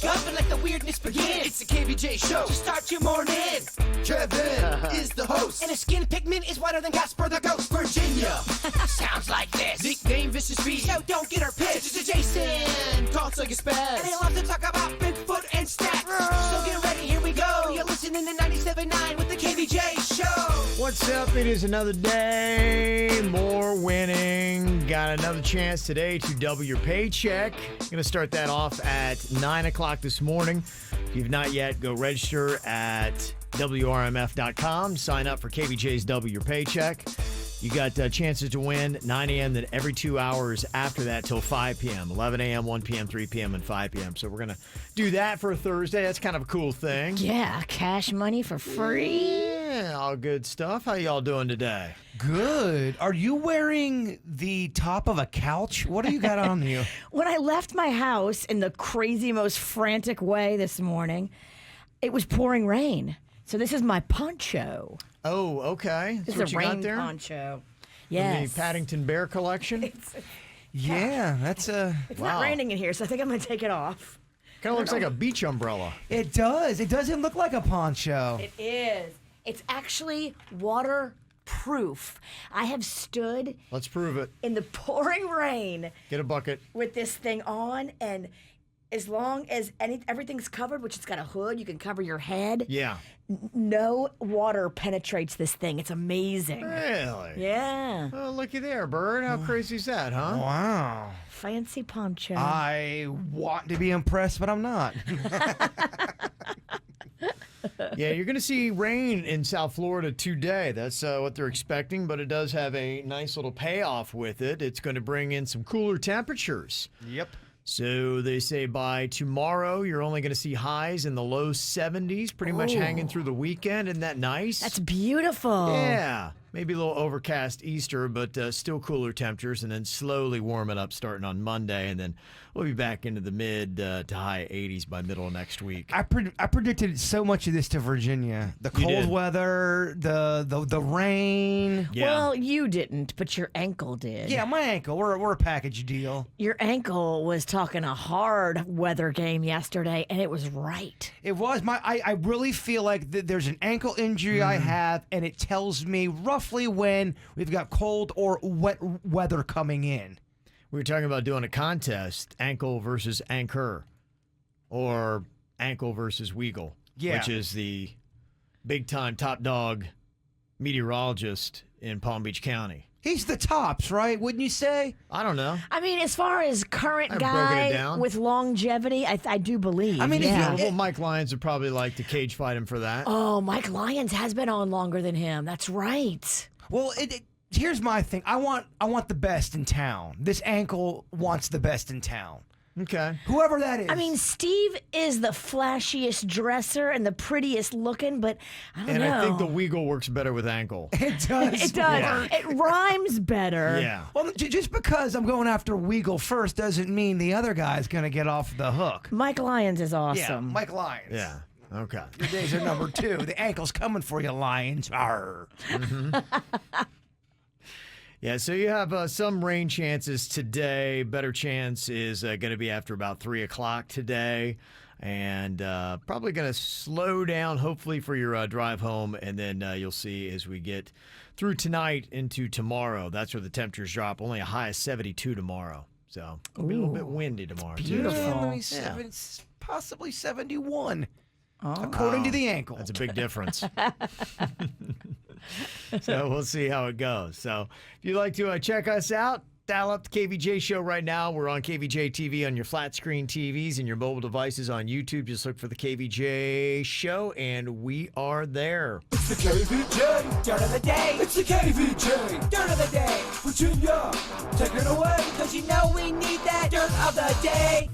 wake up and let the weirdness begin. It's the KVJ show to start your morning. Kevin is the host, and his skin pigment is whiter than Casper the Ghost. Virginia sounds like this. Nickname Vicious Bee, so don't get her pissed. It's Jason, talks like a spaz, and he loves to talk about Bigfoot and stats. So get ready, here we go. You're listening to 97.9 with the KVJ show. What's up? It is another day, more winning. Got another chance today to double your paycheck. Going to start that off at 9 o'clock this morning. If you've not yet, go register at WRMF.com. Sign up for KVJ's Double Your Paycheck. You got chances to win 9 a.m. then every 2 hours after that till 5 p.m. 11 a.m., 1 p.m., 3 p.m., and 5 p.m. So we're going to do that for a Thursday. That's kind of a cool thing. Yeah, cash money for free. Yeah, all good stuff. How y'all doing today? Good. Are you wearing the top of a couch? What do you got on you? When I left my house in the crazy, most frantic way this morning, it was pouring rain. So this is my poncho. Oh, okay. This That's is what a you rain got there? poncho. From Yes. the Paddington Bear collection? Yeah, that's a... It's Wow. not raining in here, so I think I'm going to take it off. Kind of looks like a beach umbrella. It does. It doesn't look like a poncho. It is. It's actually waterproof. I have stood Let's prove it. in the pouring rain Get a bucket. with this thing on, and as long as everything's covered, which it's got a hood, you can cover your head. Yeah. No water penetrates this thing. It's amazing. Really? Yeah. Oh, looky there, Bird. How crazy is that, huh? Wow. Fancy poncho. I want to be impressed, but I'm not. Yeah, you're going to see rain in South Florida today. That's what they're expecting, but it does have a nice little payoff with it. It's going to bring in some cooler temperatures. Yep. So they say by tomorrow, you're only going to see highs in the low 70s, pretty much hanging through the weekend. Isn't that nice? That's beautiful. Yeah. Maybe a little overcast Easter, but still cooler temperatures, and then slowly warm it up starting on Monday, and then we'll be back into the mid to high 80s by middle of next week. I predicted so much of this to Virginia. The You cold did. weather, the rain. Yeah. Well, you didn't, but your ankle did. Yeah, my ankle. We're a package deal. Your ankle was talking a hard weather game yesterday, and it was right. It was I really feel like there's an ankle injury I have, and it tells me roughly when we've got cold or wet weather coming in. We were talking about doing a contest, ankle versus anchor, or ankle versus Weagle, Yeah. which is the big-time top dog meteorologist in Palm Beach County. He's the tops, right? Wouldn't you say? I don't know. I mean, as far as current I've broken it guy down. with longevity, I do believe. I mean, if yeah. Well, Mike Lyons would probably like to cage fight him for that. Oh, Mike Lyons has been on longer than him. That's right. Well, here's my thing. I want the best in town. This ankle wants the best in town. Okay. Whoever that is. I mean, Steve is the flashiest dresser and the prettiest looking, but I don't And know. I think the Weagle works better with ankle. it does. It does. work. It rhymes better. Yeah. Well, just because I'm going after Weagle first doesn't mean the other guy's going to get off the hook. Mike Lyons is Yeah, awesome. Mike Lyons. Yeah. Okay. Your days are number 2. The ankle's coming for you, Lions. Arr. Yeah, so you have some rain chances today. Better chance is going to be after about 3 o'clock today. And probably going to slow down, hopefully, for your drive home. And then you'll see as we get through tonight into tomorrow. That's where the temperatures drop. Only a high of 72 tomorrow. So it'll be a little bit windy tomorrow, too. beautiful. Possibly 71, according to the ankle. That's a big difference. So we'll see how it goes. So if you'd like to check us out, dial up the KVJ show right now. We're on KVJ TV on your flat screen TVs and your mobile devices on YouTube. Just look for the KVJ show, and we are there. It's the KVJ dirt of the day. It's the KVJ dirt of the day. Virginia, take it away, because you know we need that dirt of the day.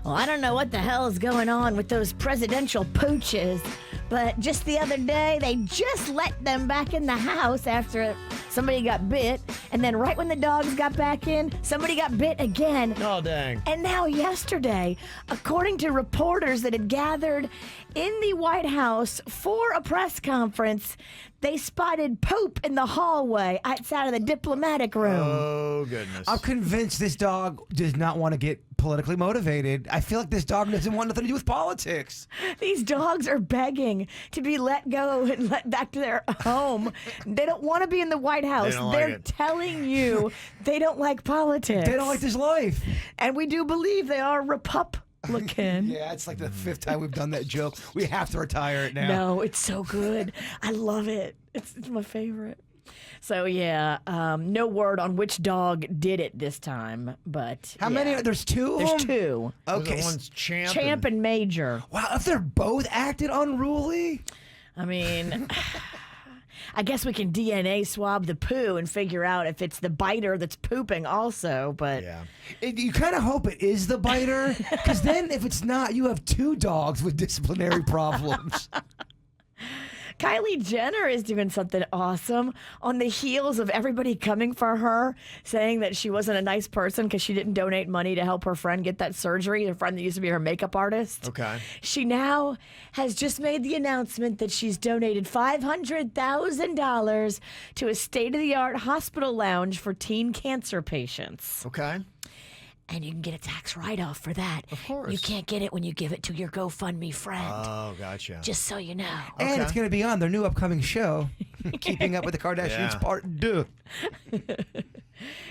Well, I don't know what the hell is going on with those presidential pooches, but just the other day, they just let them back in the house after somebody got bit, And then right when the dogs got back in, somebody got bit again. Oh, dang. And now yesterday, according to reporters that had gathered in the White House for a press conference, they spotted poop in the hallway outside of the diplomatic room. Oh, goodness. I'm convinced this dog does not want to get politically motivated. I feel like this dog doesn't want nothing to do with politics. These dogs are begging to be let go and let back to their home. They don't want to be in the White House. don't like They're it. telling you they don't like politics. They don't like this life. And we do believe they are Republican. Yeah, it's like the 5th time we've done that joke. We have to retire it now. No, it's so good. I love it. It's my favorite. So, yeah, no word on which dog did it this time, but How many? There's 2 of There's them? 2. Okay. The one's Champ. Champ and Major. Wow, if they're both acted unruly. I mean, I guess we can DNA swab the poo and figure out if it's the biter that's pooping also, but Yeah. You kind of hope it is the biter, because then if it's not, you have 2 dogs with disciplinary problems. Kylie Jenner is doing something awesome on the heels of everybody coming for her, saying that she wasn't a nice person because she didn't donate money to help her friend get that surgery, her friend that used to be her makeup artist. Okay. She now has just made the announcement that she's donated $500,000 to a state-of-the-art hospital lounge for teen cancer patients. Okay. And you can get a tax write-off for that. Of course. You can't get it when you give it to your GoFundMe friend. Oh, gotcha. Just so you know. And Okay. it's going to be on their new upcoming show, Keeping Up with the Kardashians Yeah. Part 2.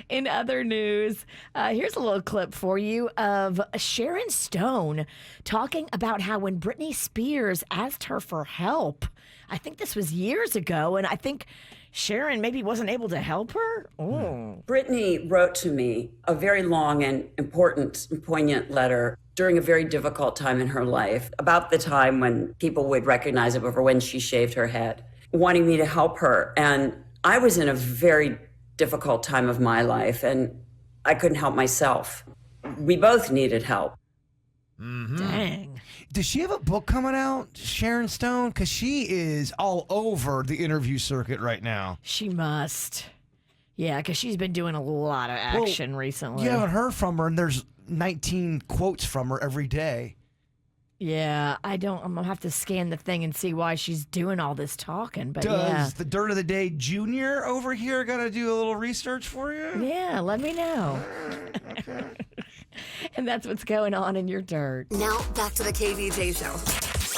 In other news, here's a little clip for you of Sharon Stone talking about how when Britney Spears asked her for help, I think this was years ago, and I think Sharon maybe wasn't able to help her. Oh. Brittany wrote to me a very long and important, poignant letter during a very difficult time in her life, about the time when people would recognize it over when she shaved her head, wanting me to help her. And I was in a very difficult time of my life, and I couldn't help myself. We both needed help. Dang. Does she have a book coming out, Sharon Stone? Because she is all over the interview circuit right now. She must. Yeah, because she's been doing a lot of action recently. You haven't heard from her, and there's 19 quotes from her every day. Yeah, I'm going to have to scan the thing and see why she's doing all this talking. But Does yeah. the Dirt of the Day Junior over here got to do a little research for you? Yeah, let me know. And that's what's going on in your dirt. Now back to the KVJ show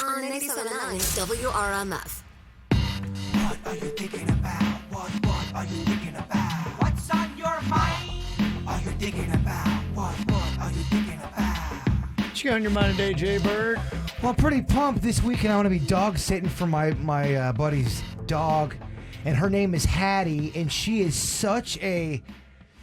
on 97.9 WRMF. What are you thinking about? What are you thinking about? What's on your mind? Are you thinking about? What are you thinking about? What you got on your mind today, Jay Bird? Well, I'm pretty pumped this weekend. I want to be dog sitting for my buddy's dog, and her name is Hattie, and she is such a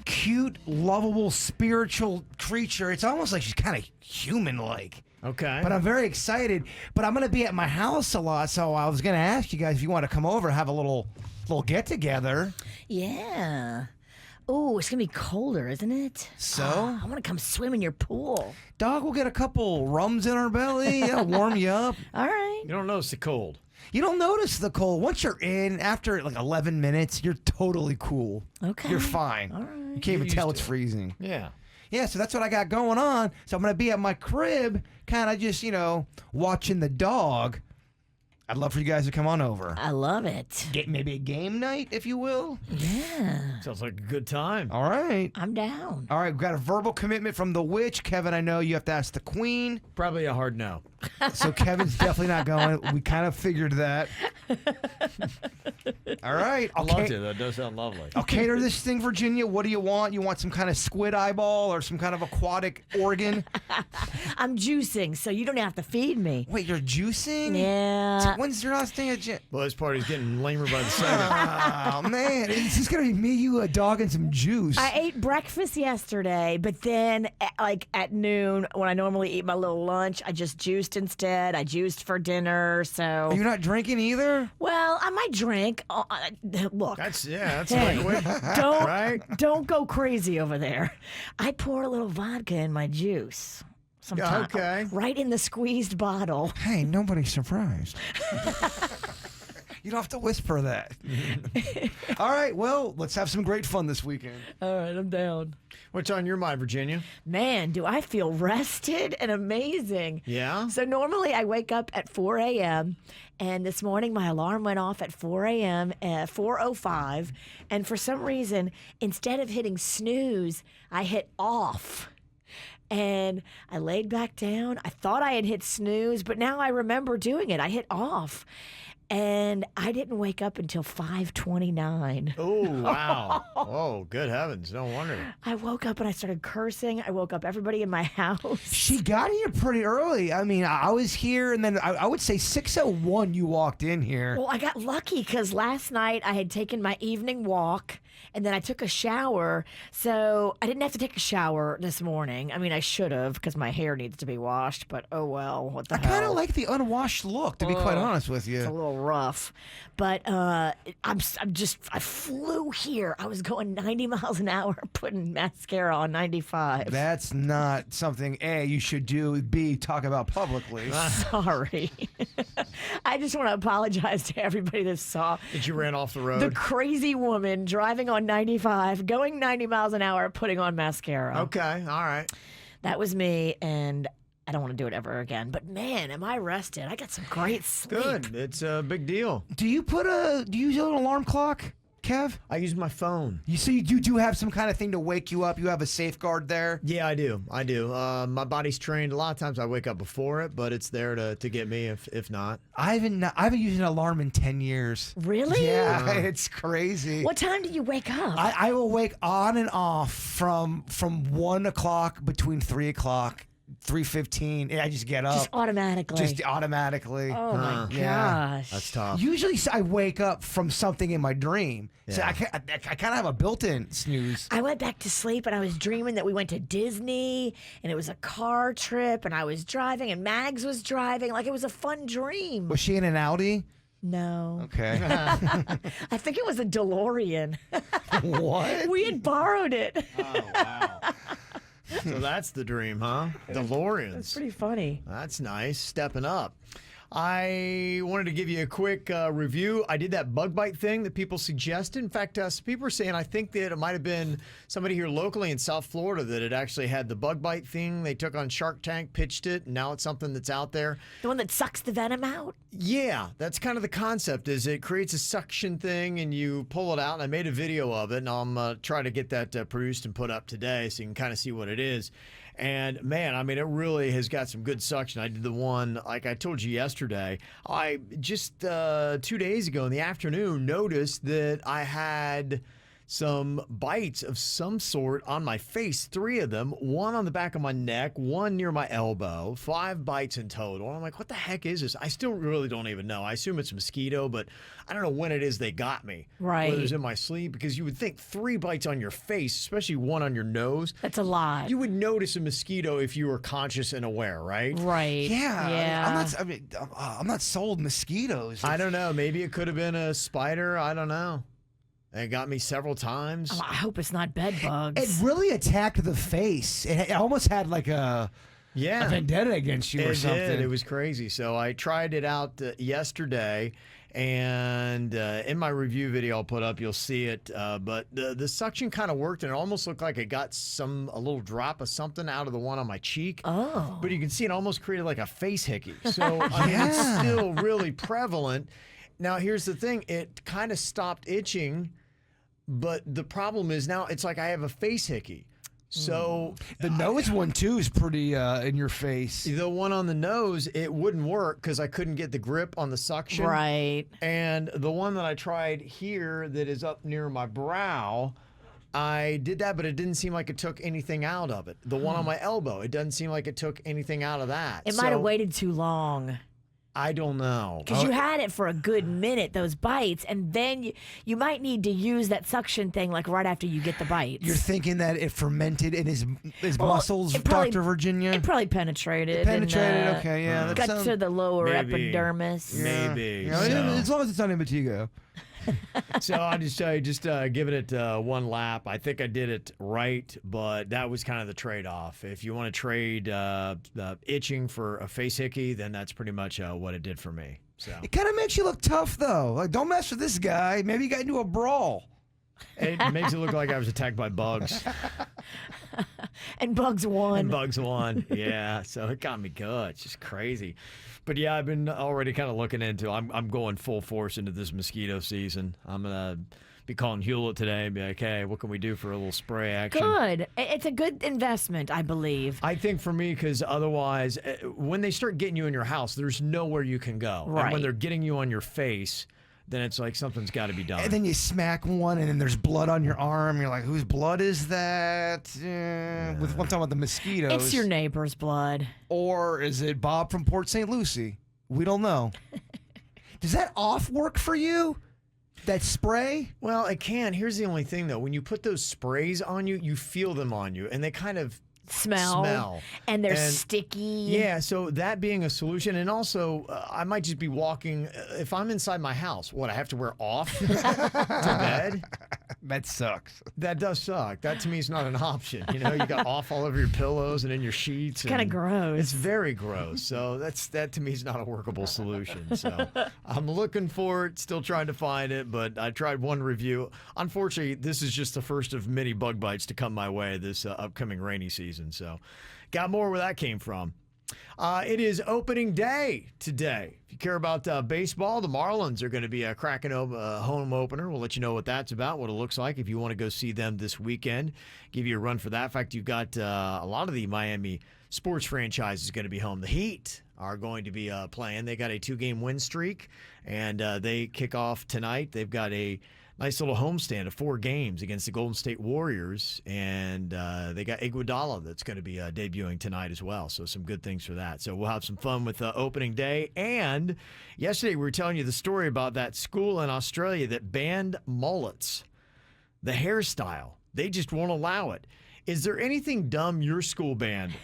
cute, lovable, spiritual creature. It's almost like she's kind of human-like. Okay. But I'm very excited. But I'm going to be at my house a lot, so I was going to ask you guys if you want to come over, have a little get-together. Yeah. Oh, it's going to be colder, isn't it? So? I want to come swim in your pool. Dog will get a couple rums in her belly. It'll warm you up. All right. You don't notice the cold. You don't notice the cold. Once you're in, after like 11 minutes, you're totally cool. Okay. You're fine. All right. You can't even You're tell used it's to it. freezing. Yeah. Yeah, so that's what I got going on. So I'm going to be at my crib, kind of just, watching the dog. I'd love for you guys to come on over. I love it. Get maybe a game night, if you will. Yeah. Sounds like a good time. All right. I'm down. All right, we've got a verbal commitment from the witch. Kevin, I know you have to ask the queen. Probably a hard no. So Kevin's definitely not going. We kind of figured that. All right. I loved it. That does sound lovely. I'll cater this thing, Virginia. What do you want? You want some kind of squid eyeball or some kind of aquatic organ? I'm juicing, so you don't have to feed me. Wait, you're juicing? Yeah. When's your last day at gym? Well, this party's getting lamer by the second. Oh, man. It's just going to be me, you, a dog, and some juice. I ate breakfast yesterday, but then at noon, when I normally eat my little lunch, I just juiced instead. I juiced for dinner, so. You're not drinking either? Well, I might drink. Look. That's Hey, liquid. don't Right? don't go crazy over there. I pour a little vodka in my juice. Sometimes, okay. right in the squeezed bottle. Hey, nobody's surprised. You don't have to whisper that. All right, well, let's have some great fun this weekend. All right, I'm down. What's on your mind, Virginia? Man, do I feel rested and amazing. Yeah? So normally I wake up at 4 a.m. and this morning my alarm went off at 4 a.m. at 4:05, and for some reason, instead of hitting snooze, I hit off. And I laid back down. I thought I had hit snooze, but now I remember doing it. I hit off. And I didn't wake up until 5:29. Oh, wow. Oh, good heavens. No wonder. I woke up and I started cursing. I woke up everybody in my house. She got here pretty early. I mean, I was here, and then I would say 6:01 you walked in here. Well, I got lucky because last night I had taken my evening walk and then I took a shower. So I didn't have to take a shower this morning. I mean, I should have because my hair needs to be washed, but oh well. What the I hell? kind of like the unwashed look, to be quite honest with you. It's a little rough, but I flew here. I was going 90 miles an hour putting mascara on 95. That's not something, A, you should do, B, talk about publicly. Sorry. I just want to apologize to everybody that saw That you ran off the road? the crazy woman driving on 95, going 90 miles an hour, putting on mascara. Okay, all right. That was me, and I don't want to do it ever again. But man, am I rested. I got some great sleep. Good. It's a big deal. Do you use an alarm clock, Kev? I use my phone. You do have some kind of thing to wake you up. You have a safeguard there. Yeah, I do. My body's trained. A lot of times I wake up before it, but it's there to get me if not. I haven't used an alarm in 10 years. Really? Yeah, it's crazy. What time do you wake up? I will wake on and off from 1 o'clock between 3 o'clock. 3:15, and I just get up. Just automatically. Just automatically. Oh my Yeah. gosh. That's tough. Usually I wake up from something in my dream. So Yeah. I kind of have a built-in snooze. I went back to sleep and I was dreaming that we went to Disney and it was a car trip and I was driving and Mags was driving. Like it was a fun dream. Was she in an Audi? No. Okay. I think it was a DeLorean. What? We had borrowed it. Oh, wow. So that's the dream, huh? DeLoreans. It's pretty funny. That's nice. Stepping up. I wanted to give you a quick review. I did that bug bite thing that people suggested. In fact, some people were saying I think that it might have been somebody here locally in South Florida that had actually had the bug bite thing. They took on Shark Tank, pitched it, and now it's something that's out there. The one that sucks the venom out? Yeah, that's kind of the concept. Is it creates a suction thing and you pull it out. And I made a video of it, and I'm trying to get that produced and put up today so you can kind of see what it is. And man, I mean, it really has got some good suction. I did the one, like I told you yesterday. I just 2 days ago in the afternoon noticed that I had some bites of some sort on my face, 3 of them, one on the back of my neck, one near my elbow, 5 bites in total. And I'm like, what the heck is this? I still really don't even know. I assume it's a mosquito, but I don't know when it is they got me. Right. Whether it was in my sleep, because you would think 3 bites on your face, especially one on your nose. That's a lot. You would notice a mosquito if you were conscious and aware, right? Right. Yeah. Yeah. I'm not sold mosquitoes. I don't know. Maybe it could have been a spider. I don't know. It got me several times. Oh, I hope it's not bed bugs. It really attacked the face. It almost had like a vendetta against you or something. Did. It was crazy. So I tried it out yesterday, and in my review video I'll put up, you'll see it. But the suction kind of worked, and it almost looked like it got a little drop of something out of the one on my cheek. Oh. But you can see it almost created like a face hickey. So I mean, it's still really prevalent. Now here's the thing: it kind of stopped itching. But the problem is now it's like I have a face hickey. So the nose one too is pretty in your face. the one on the nose, it wouldn't work because I couldn't get the grip on the suction. Right. And the one that I tried here that is up near my brow, I did that, but it didn't seem like it took anything out of it. The one on my elbow, it doesn't seem like it took anything out of that. It might have waited too long. I don't know. Because you had it for a good minute, those bites, and then you might need to use that suction thing like right after you get the bites. You're thinking that it fermented in his muscles, Dr. Virginia? It probably penetrated. Penetrated, and, okay, yeah. that Got sounds- to the lower Maybe. epidermis. Maybe. You know, So- as long as it's not in Montego. So I'll just tell you, giving it one lap. I think I did it right, but that was kind of the trade-off. If you want to trade itching for a face hickey, then that's pretty much what it did for me. So It kind of makes you look tough, though. Like, don't mess with this guy. Maybe you got into a brawl. it makes it look like I was attacked by bugs. And Bugs won. And bugs won. Yeah, so it got me good. It's just crazy. But yeah, I've been already kind of looking into. I'm going full force into this mosquito season. I'm gonna be calling Hewlett today and be like, hey, what can we do for a little spray action? Good. It's a good investment, I believe. I think for me, because otherwise, when they start getting you in your house, there's nowhere you can go. And Right. when they're getting you on your face, then it's like something's got to be done. And then you smack one, and then there's blood on your arm. You're like, whose blood is that? With one time with the mosquitoes. It's your neighbor's blood. Or is it Bob from Port St. Lucie? We don't know. Does that off work for you? That spray? Well, it can. Here's the only thing, though. When you put those sprays on you, you feel them on you, and they kind of smell. And they're And- sticky. Yeah, so that being a solution, and also I might just be walking. If I'm inside my house, what, I have to wear off to bed? That sucks. That does suck. That to me is not an option. You know, you got off all over your pillows and in your sheets. Kind of and gross. It's very gross. So that to me is not a workable solution. So I'm looking for it, still trying to find it, but I tried one review. Unfortunately, this is just the first of many bug bites to come my way this upcoming rainy season. So got more where that came from. It is opening day today. If you care about baseball, the Marlins are going to be cracking a home opener. We'll let you know what that's about, what it looks like if you want to go see them this weekend. Give you a run for that. In fact, you've got a lot of the Miami sports franchises going to be home. The Heat are going to be playing. They got a 2-game win streak, and they kick off tonight. They've got a nice little homestand of 4 games against the Golden State Warriors, and they got Iguodala that's going to be debuting tonight as well. So some good things for that. So we'll have some fun with opening day. And yesterday we were telling you the story about that school in Australia that banned mullets, the hairstyle. They just won't allow it. Is there anything dumb your school banned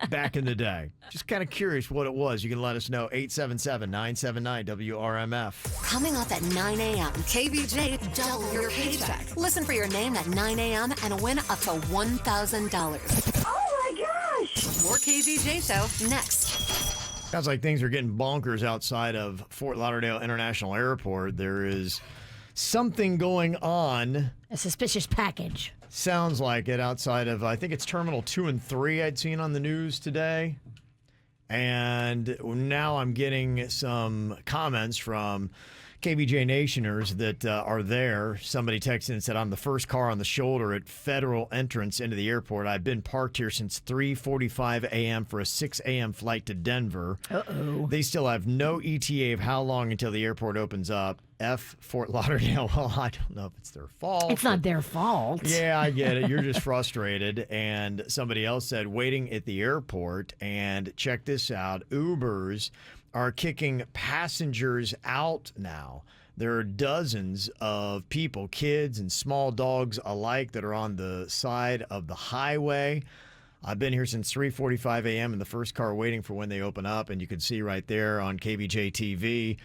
back in the day? Just kind of curious what it was. You can let us know. 877-979-WRMF. Coming up at 9 a.m., KVJ double your paycheck. Listen for your name at 9 a.m. and win up to $1,000. Oh my gosh! More KVJ show next. Sounds like things are getting bonkers outside of Fort Lauderdale International Airport. There is something going on. A suspicious package. Sounds like it outside of, I think it's Terminal 2 and 3 I'd seen on the news today. And now I'm getting some comments from KVJ Nationers that are there. Somebody texted and said, I'm the first car on the shoulder at Federal entrance into the airport. I've been parked here since 3:45 a.m. for a 6 a.m. flight to Denver. Uh-oh. They still have no ETA of how long until the airport opens up. Fort Lauderdale. Well, I don't know if it's their fault. It's not their fault. Yeah, I get it. You're just frustrated. And somebody else said, waiting at the airport. And check this out. Ubers are kicking passengers out now. There are dozens of people, kids and small dogs alike, that are on the side of the highway. I've been here since 3:45 a.m. in the first car waiting for when they open up. And you can see right there on Kvj TV,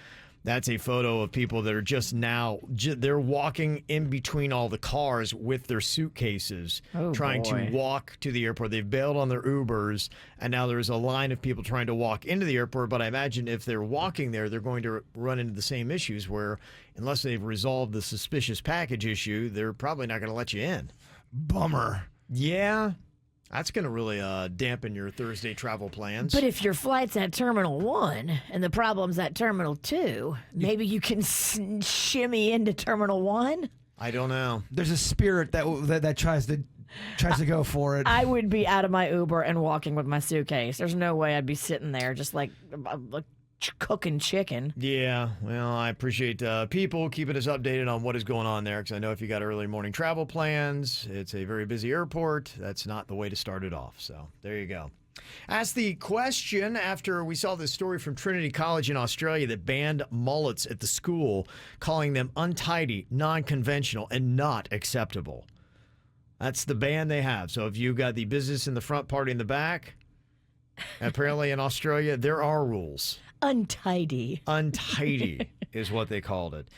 that's a photo of people that are just now, they're walking in between all the cars with their suitcases, trying to walk to the airport. They've bailed on their Ubers, and now there's a line of people trying to walk into the airport. But I imagine if they're walking there, they're going to run into the same issues where, unless they've resolved the suspicious package issue, they're probably not going to let you in. Bummer. Yeah. That's going to really dampen your Thursday travel plans. But if your flight's at Terminal 1 and the problem's at Terminal 2, maybe you can shimmy into Terminal 1? I don't know. There's a spirit that tries to go for it. I would be out of my Uber and walking with my suitcase. There's no way I'd be sitting there just like cooking chicken. Yeah, well, I appreciate people keeping us updated on what is going on there, because I know if you got early morning travel plans, it's a very busy airport. That's not the way to start it off. So there you go. Asked the question after we saw this story from Trinity College in Australia that banned mullets at the school, calling them untidy, non-conventional, and not acceptable. That's the ban they have. So if you got the business in the front, party in the back, apparently in Australia, there are rules. Untidy. Untidy is what they called it.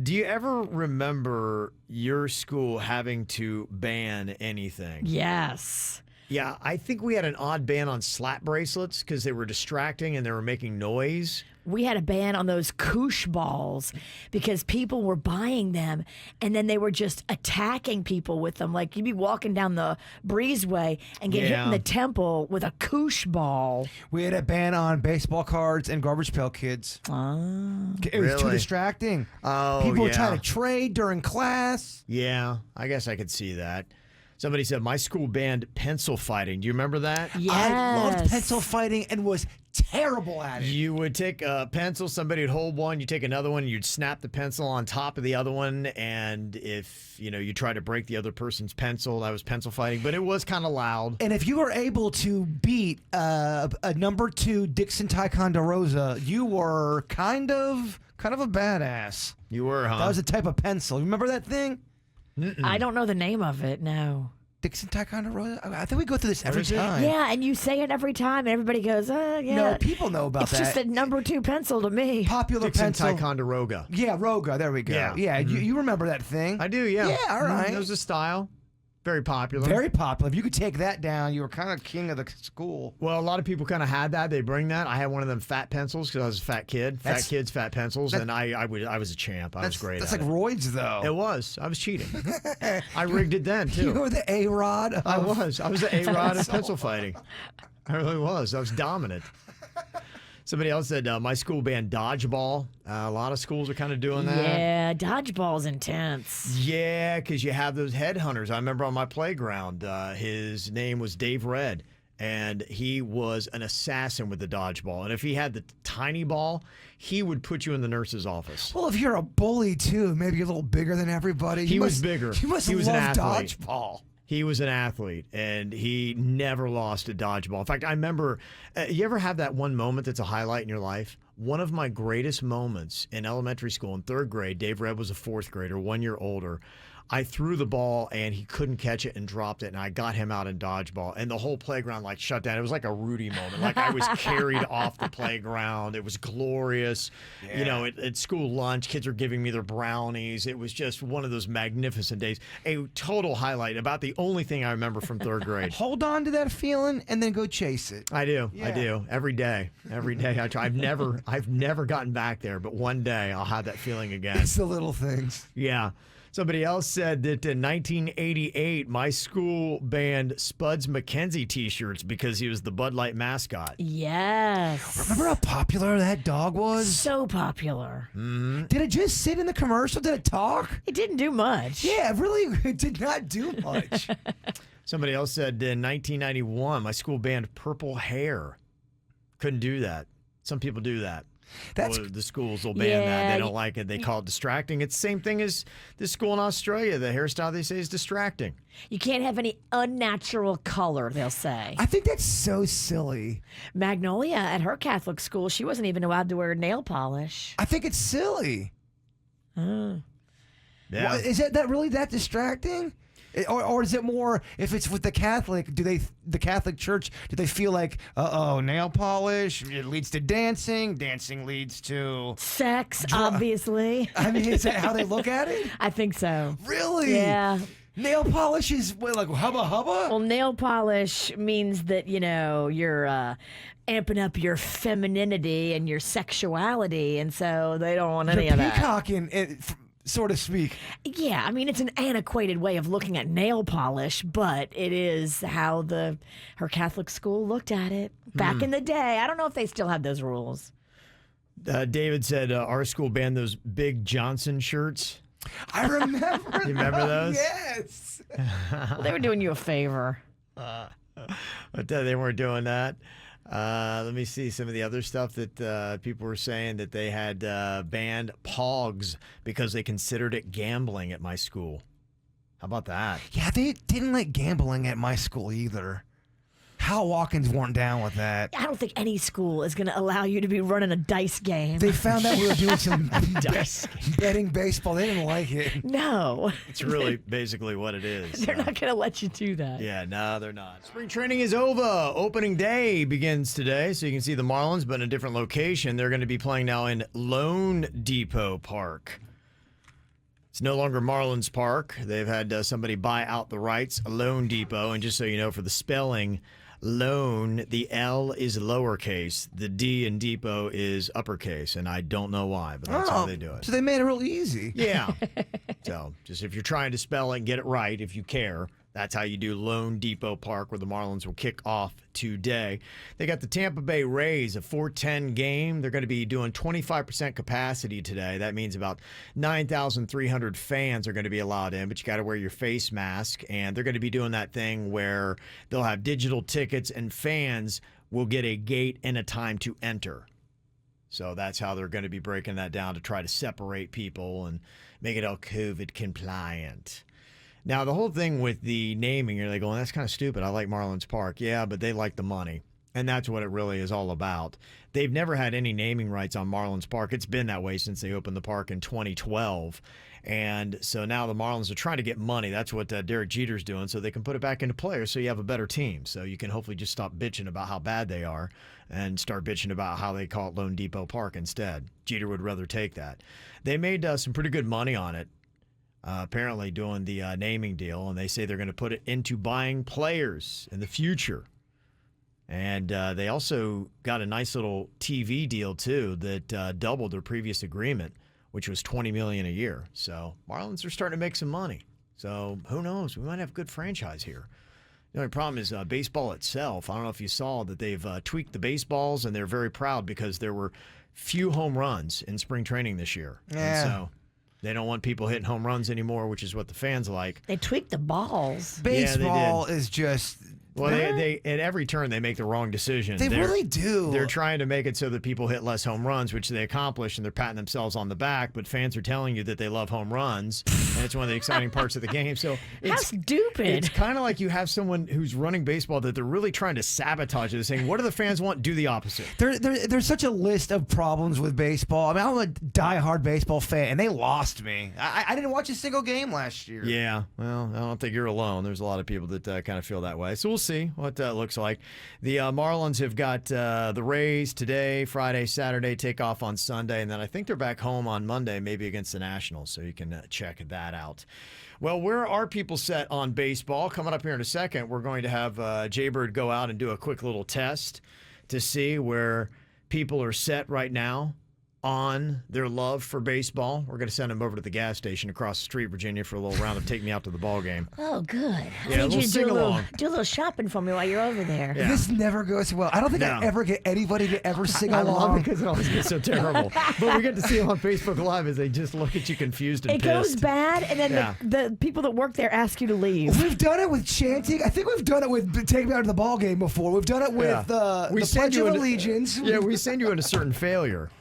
Do you ever remember your school having to ban anything? Yes. Yeah, I think we had an odd ban on slap bracelets because they were distracting and they were making noise. we had a ban on those koosh balls because people were buying them and then they were just attacking people with them. Like you'd be walking down the breezeway and get hit in the temple with a koosh ball. We had a ban on baseball cards and Garbage Pail Kids. It was too distracting. Oh, people were trying to trade during class. Yeah, I guess I could see that. Somebody said my school banned pencil fighting. Do you remember that? Yes. I loved pencil fighting and was terrible at it. You would take a pencil, somebody would hold one, you take another one, you'd snap the pencil on top of the other one, and if you try to break the other person's pencil, that was pencil fighting. But it was kind of loud. And if you were able to beat a number 2 Dixon Ticonderoga, you were kind of a badass. You were, huh? That was a type of pencil. Remember that thing? I don't know the name of it, no. Dixon Ticonderoga? I think we go through this every time. Yeah, and you say it every time, and everybody goes, yeah. No, people know about that. It's just a number 2 pencil to me. Popular Dixon pencil. Ticonderoga. Yeah, Roga. There we go. Yeah, you remember that thing. I do, yeah. Yeah, all right. It was a style. Very popular. Very popular. If you could take that down, you were kind of king of the school. Well, a lot of people kind of had that. They bring that. I had one of them fat pencils because I was a fat kid. Fat kids, fat pencils, and I was a champ. I was great. That's at like it. roids, though. It was. I was cheating. I rigged it then too. You were the A-Rod. I was the A-Rod of pencil fighting. I really was. I was dominant. Somebody else said my school banned dodgeball. A lot of schools are kind of doing that. Yeah, dodgeball's intense. Yeah, because you have those headhunters. I remember on my playground, his name was Dave Red, and he was an assassin with the dodgeball. And if he had the tiny ball, he would put you in the nurse's office. Well, if you're a bully, too, maybe a little bigger than everybody. He was bigger. You must He was an love athlete. dodgeball. He was an athlete, and he never lost a dodgeball. In fact, I remember, you ever have that one moment that's a highlight in your life? One of my greatest moments in elementary school in 3rd grade, Dave Red was a 4th grader, 1 year older. I threw the ball, and he couldn't catch it and dropped it, and I got him out in dodgeball, and the whole playground shut down. It was like a Rudy moment. Like I was carried off the playground. It was glorious. Yeah. At school lunch, kids were giving me their brownies. It was just one of those magnificent days. A total highlight, about the only thing I remember from 3rd grade. Hold on to that feeling and then go chase it. I do. Yeah. I do. Every day I try. I've never gotten back there, but one day I'll have that feeling again. It's the little things. Yeah. Somebody else said that in 1988, my school banned Spuds McKenzie t-shirts because he was the Bud Light mascot. Yes. Remember how popular that dog was? So popular. Did it just sit in the commercial? Did it talk? It didn't do much. Yeah, really, it did not do much. Somebody else said in 1991, my school banned purple hair. Couldn't do that. Some people do that. The schools will ban that. They don't like it. They call it distracting. It's the same thing as this school in Australia. The hairstyle they say is distracting. You can't have any unnatural color, they'll say. I think that's so silly. Magnolia, at her Catholic school, she wasn't even allowed to wear nail polish. I think it's silly. Yeah. Well, is that really that distracting? Or is it more, if it's with the Catholic, the Catholic Church, do they feel like, nail polish, it leads to dancing leads to... Sex, obviously. I mean, is that how they look at it? I think so. Really? Yeah. Nail polish is like hubba hubba? Well, nail polish means that, you're amping up your femininity and your sexuality, and so they don't want any of that. Peacocking it, so to speak. Yeah, I mean, it's an antiquated way of looking at nail polish, but it is how her Catholic school looked at it back in the day. I don't know if they still have those rules. David said our school banned those big Johnson shirts. I remember. You remember those? Yes. Well, they were doing you a favor. But they weren't doing that. Let me see some of the other stuff that people were saying that they had banned Pogs because they considered it gambling at my school. How about that? Yeah, they didn't like gambling at my school either. Hal Watkins weren't down with that. I don't think any school is going to allow you to be running a dice game. They found out we were doing some Dice betting baseball. They didn't like it. No. It's really basically what it is. They're not going to let you do that. Yeah, no, they're not. Spring training is over. Opening day begins today, so you can see the Marlins, but in a different location. They're going to be playing now in Lone Depot Park. It's no longer Marlins Park. They've had somebody buy out the rights, Lone Depot, and just so you know, for the spelling, Lone, the L is lowercase, the D in depot is uppercase, and I don't know why, but that's how they do it. So they made it real easy. Yeah. So just if you're trying to spell it and get it right, if you care, that's how you do Lone Depot Park, where the Marlins will kick off today. They got the Tampa Bay Rays, a 4:10 game. They're going to be doing 25% capacity today. That means about 9,300 fans are going to be allowed in, but you got to wear your face mask. And they're going to be doing that thing where they'll have digital tickets and fans will get a gate and a time to enter. So that's how they're going to be breaking that down to try to separate people and make it all COVID compliant. Now, the whole thing with the naming, you're like, well, that's kind of stupid. I like Marlins Park. Yeah, but they like the money. And that's what it really is all about. They've never had any naming rights on Marlins Park. It's been that way since they opened the park in 2012. And so now the Marlins are trying to get money. That's what Derek Jeter's doing, so they can put it back into players so you have a better team. So you can hopefully just stop bitching about how bad they are and start bitching about how they call it Lone Depot Park instead. Jeter would rather take that. They made some pretty good money on it. Apparently doing the naming deal, and they say they're going to put it into buying players in the future. And they also got a nice little TV deal, too, that doubled their previous agreement, which was $20 million a year. So Marlins are starting to make some money. So who knows? We might have a good franchise here. The only problem is baseball itself. I don't know if you saw that they've tweaked the baseballs, and they're very proud because there were few home runs in spring training this year. Yeah. And so they don't want people hitting home runs anymore, which is what the fans like. They tweaked the balls. Baseball is just... Well, they at every turn they make the wrong decision. They really do. They're trying to make it so that people hit less home runs, which they accomplish, and they're patting themselves on the back. But fans are telling you that they love home runs, and it's one of the exciting parts of the game. So How stupid! It's kind of like you have someone who's running baseball that they're really trying to sabotage it, saying, "What do the fans want? Do the opposite." There's such a list of problems with baseball. I mean, I'm a diehard baseball fan, and they lost me. I didn't watch a single game last year. Yeah, well, I don't think you're alone. There's a lot of people that kind of feel that way. So we'll see what that looks like. The Marlins have got the Rays today, Friday, Saturday, take off on Sunday, and then I think they're back home on Monday, maybe against the Nationals, so you can check that out. Well, where are people set on baseball? Coming up here in a second, we're going to have Jaybird go out and do a quick little test to see where people are set right now on their love for baseball. We're going to send them over to the gas station across the street, Virginia, for a little round of Take Me Out to the Ball Game. Oh, good. Yeah, I need you to do sing-along. a little shopping for me while you're over there. Yeah. This never goes well. I don't think I ever get anybody to ever sing I love along. it because it always gets so terrible. But we get to see them on Facebook Live as they just look at you confused and It pissed. goes bad, and then Yeah. the people that work there ask you to leave. We've done it with chanting. I think we've done it with Take Me Out to the Ball Game before. We've done it with We the send Pledge you of in- Allegiance. Yeah, we send you into certain failure.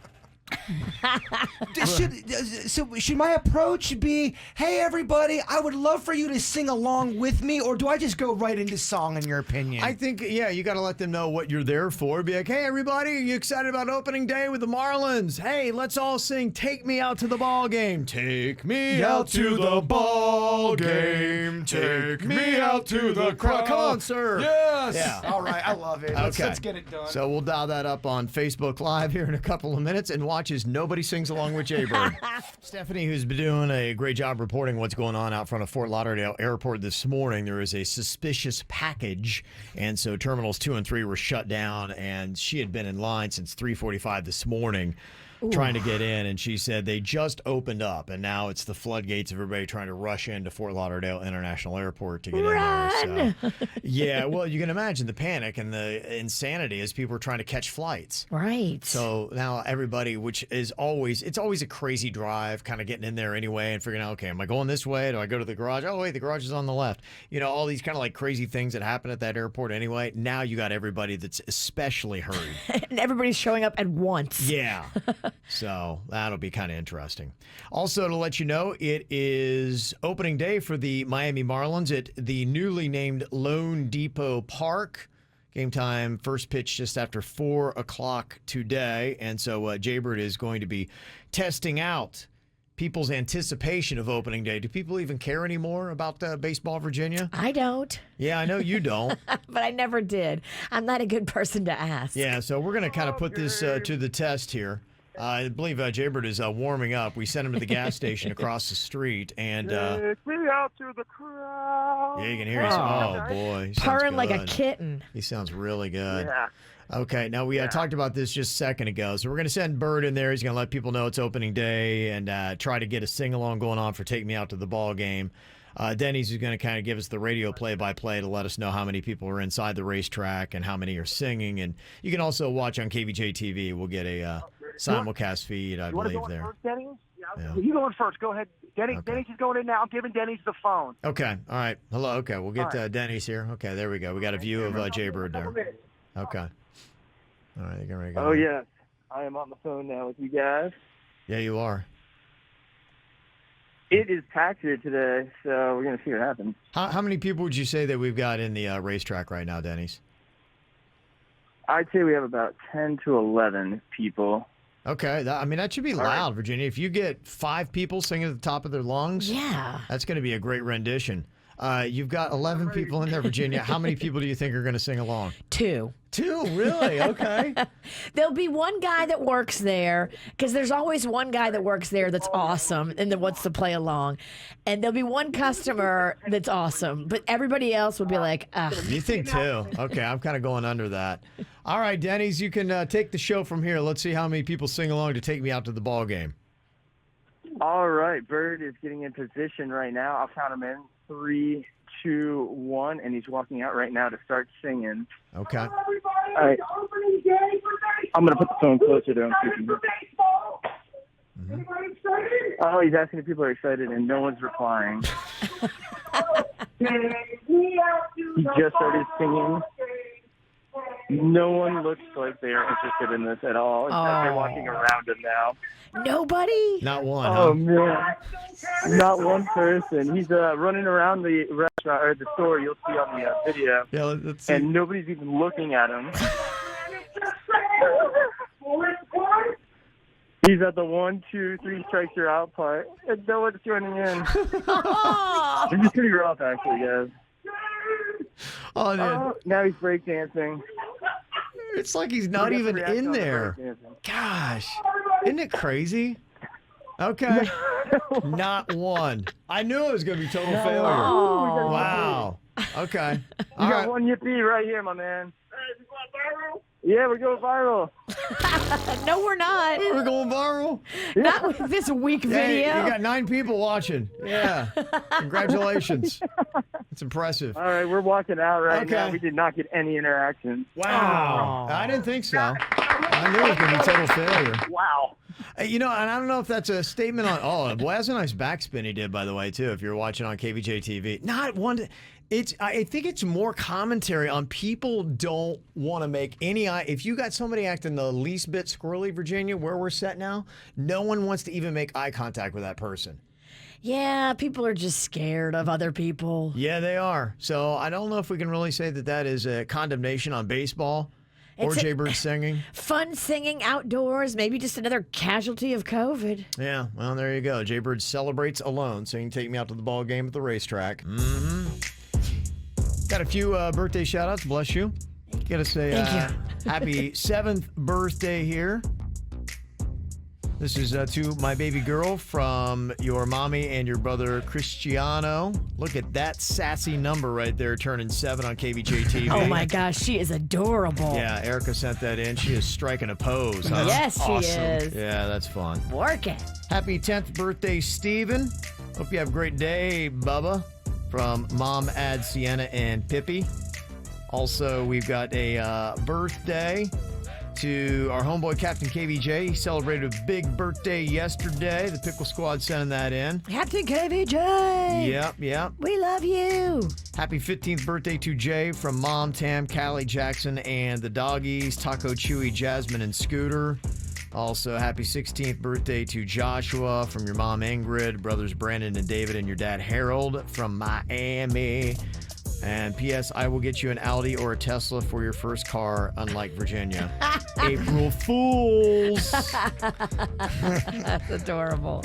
Should my approach be, hey, everybody, I would love for you to sing along with me, or do I just go right into song, in your opinion? I think, you got to let them know what you're there for. Be like, hey, everybody, are you excited about opening day with the Marlins? Hey, let's all sing Take Me Out to the Ball Game. Take me out to the ball game. Take me out to the crowd. Come on, sir. Yes. Yeah. All right, I love it. Okay. Let's get it done. So we'll dial that up on Facebook Live here in a couple of minutes and watch as nobody sings along with Jaybird. Stephanie, who's been doing a great job reporting what's going on out front of Fort Lauderdale Airport this morning, there is a suspicious package, and so Terminals 2 and 3 were shut down, and she had been in line since 3:45 this morning. Trying to get in, and she said they just opened up, and now it's the floodgates of everybody trying to rush into Fort Lauderdale International Airport to get in there. So, yeah, well, you can imagine the panic and the insanity as people are trying to catch flights. Right. So now everybody, which is always, it's always a crazy drive, kind of getting in there anyway and figuring out, okay, am I going this way? Do I go to the garage? Oh, wait, the garage is on the left. You know, all these kind of like crazy things that happen at that airport anyway. Now you got everybody that's especially hurried. And everybody's showing up at once. Yeah. So that'll be kind of interesting. Also, to let you know, it is opening day for the Miami Marlins at the newly named Lone Depot Park. Game time, first pitch just after 4 o'clock today. And so Jaybird is going to be testing out people's anticipation of opening day. Do people even care anymore about baseball, Virginia? I don't, Yeah, I know you don't. but I never did. I'm not a good person to ask. Yeah, so we're going to kind of put this to the test here. I believe Jaybird is warming up. We sent him to the gas station across the street, and Take me out to the crowd. yeah, you can hear him. Oh boy, he sounds Purring like a good. kitten. He sounds really good. Yeah. Okay, now we talked about this just a second ago, so we're going to send Bird in there. He's going to let people know it's opening day and try to get a sing-along going on for Take Me Out to the Ball Game. Dennys is going to kind of give us the radio play-by-play to let us know how many people are inside the racetrack and how many are singing. And you can also watch on Kvj Tv. We'll get a simulcast feed, I believe, there. First, Denny's? Yeah. You going first. Go ahead. Dennys Okay. is going in now. I'm giving Dennys the phone. Okay, all right. Hello, okay, we'll get Dennys here. Okay, there we go. We got a view of Jaybird there. Okay. All right, you're ready to go. Oh, yes. I am on the phone now with you guys. Yeah, you are. It is packed here today, so we're going to see what happens. How many people would you say that we've got in the racetrack right now, Dennys? I'd say we have about 10 to 11 people. Okay, that should be loud, Virginia. If you get 5 people singing at the top of their lungs, Yeah. that's going to be a great rendition. You've got 11 people in there, Virginia. How many people do you think are going to sing along? 2. 2, really? Okay. There'll be one guy that works there because there's always one guy that works there that's awesome and that wants to play along. And there'll be one customer that's awesome, but everybody else will be like, ugh. You think 2? Okay, I'm kind of going under that. All right, Dennys, you can take the show from here. Let's see how many people sing along to Take Me Out to the Ball Game. All right. Bird is getting in position right now. I'll count him in. 3, 2, 1, and he's walking out right now to start singing. Okay. All right. I'm going to put the phone closer to him. Oh, he's asking if people are excited, and no one's replying. He just started singing. No one looks like they are interested in this at all. In fact, they're walking around him now. Nobody? Not one, Oh, huh? man. Not one person. He's running around the restaurant or the store. You'll see on the video. Yeah, let's see. And nobody's even looking at him. He's at the 1, 2, 3 strikes you're out part. And no one's joining in. Oh, This is pretty rough, actually, guys. Oh, dude. Now he's breakdancing. It's like he's not even Reaction in on the there. breakdancing. Gosh. Isn't it crazy? Okay. Not one. I knew it was going to be total failure. Oh. Wow. Okay. You All got right. one yippee right here, my man. Yeah, we're going viral. no, we're not. We're going viral. Not with this weak Hey, video. you got 9 people watching. Yeah. Congratulations. It's impressive. All right, we're walking out right now. Okay. We did not get any interaction. Wow. I didn't think so. I knew it was going to be total failure. Wow. You know, and I don't know if that's a statement on. Oh, boy, that's a nice backspin he did, by the way, too. If you're watching on KVJ TV, not one. I think it's more commentary on people don't want to make any eye. If you got somebody acting the least bit squirrely, Virginia, where we're set now, no one wants to even make eye contact with that person. Yeah, people are just scared of other people. Yeah, they are. So I don't know if we can really say that that is a condemnation on baseball or It's a- Jaybird singing. Fun singing outdoors, maybe just another casualty of COVID. Yeah, well, there you go. Jaybird celebrates alone, so you can take me out to the ball game at the racetrack. Got a few birthday shout-outs. Bless you. Gotta say Thank you. happy 7th birthday here. This is to my baby girl from your mommy and your brother Cristiano. Look at that sassy number right there, turning 7 on KVJ TV. Oh my gosh, she is adorable. Yeah, Erica sent that in. She is striking a pose. Huh? Yes, she Awesome. is. Yeah, that's fun. Work it. Happy 10th birthday, Steven. Hope you have a great day, Bubba. From Mom, Ad, Sienna, and Pippi. Also, we've got a birthday to our homeboy, Captain KVJ. He celebrated a big birthday yesterday. The Pickle Squad sending that in. Captain KVJ. Yep. We love you. Happy 15th birthday to Jay from Mom, Tam, Callie, Jackson, and the doggies, Taco, Chewy, Jasmine, and Scooter. Also, happy 16th birthday to Joshua from your mom, Ingrid, brothers Brandon and David, and your dad, Harold, from Miami. And P.S., I will get you an Audi or a Tesla for your first car, unlike Virginia. April Fools! That's adorable.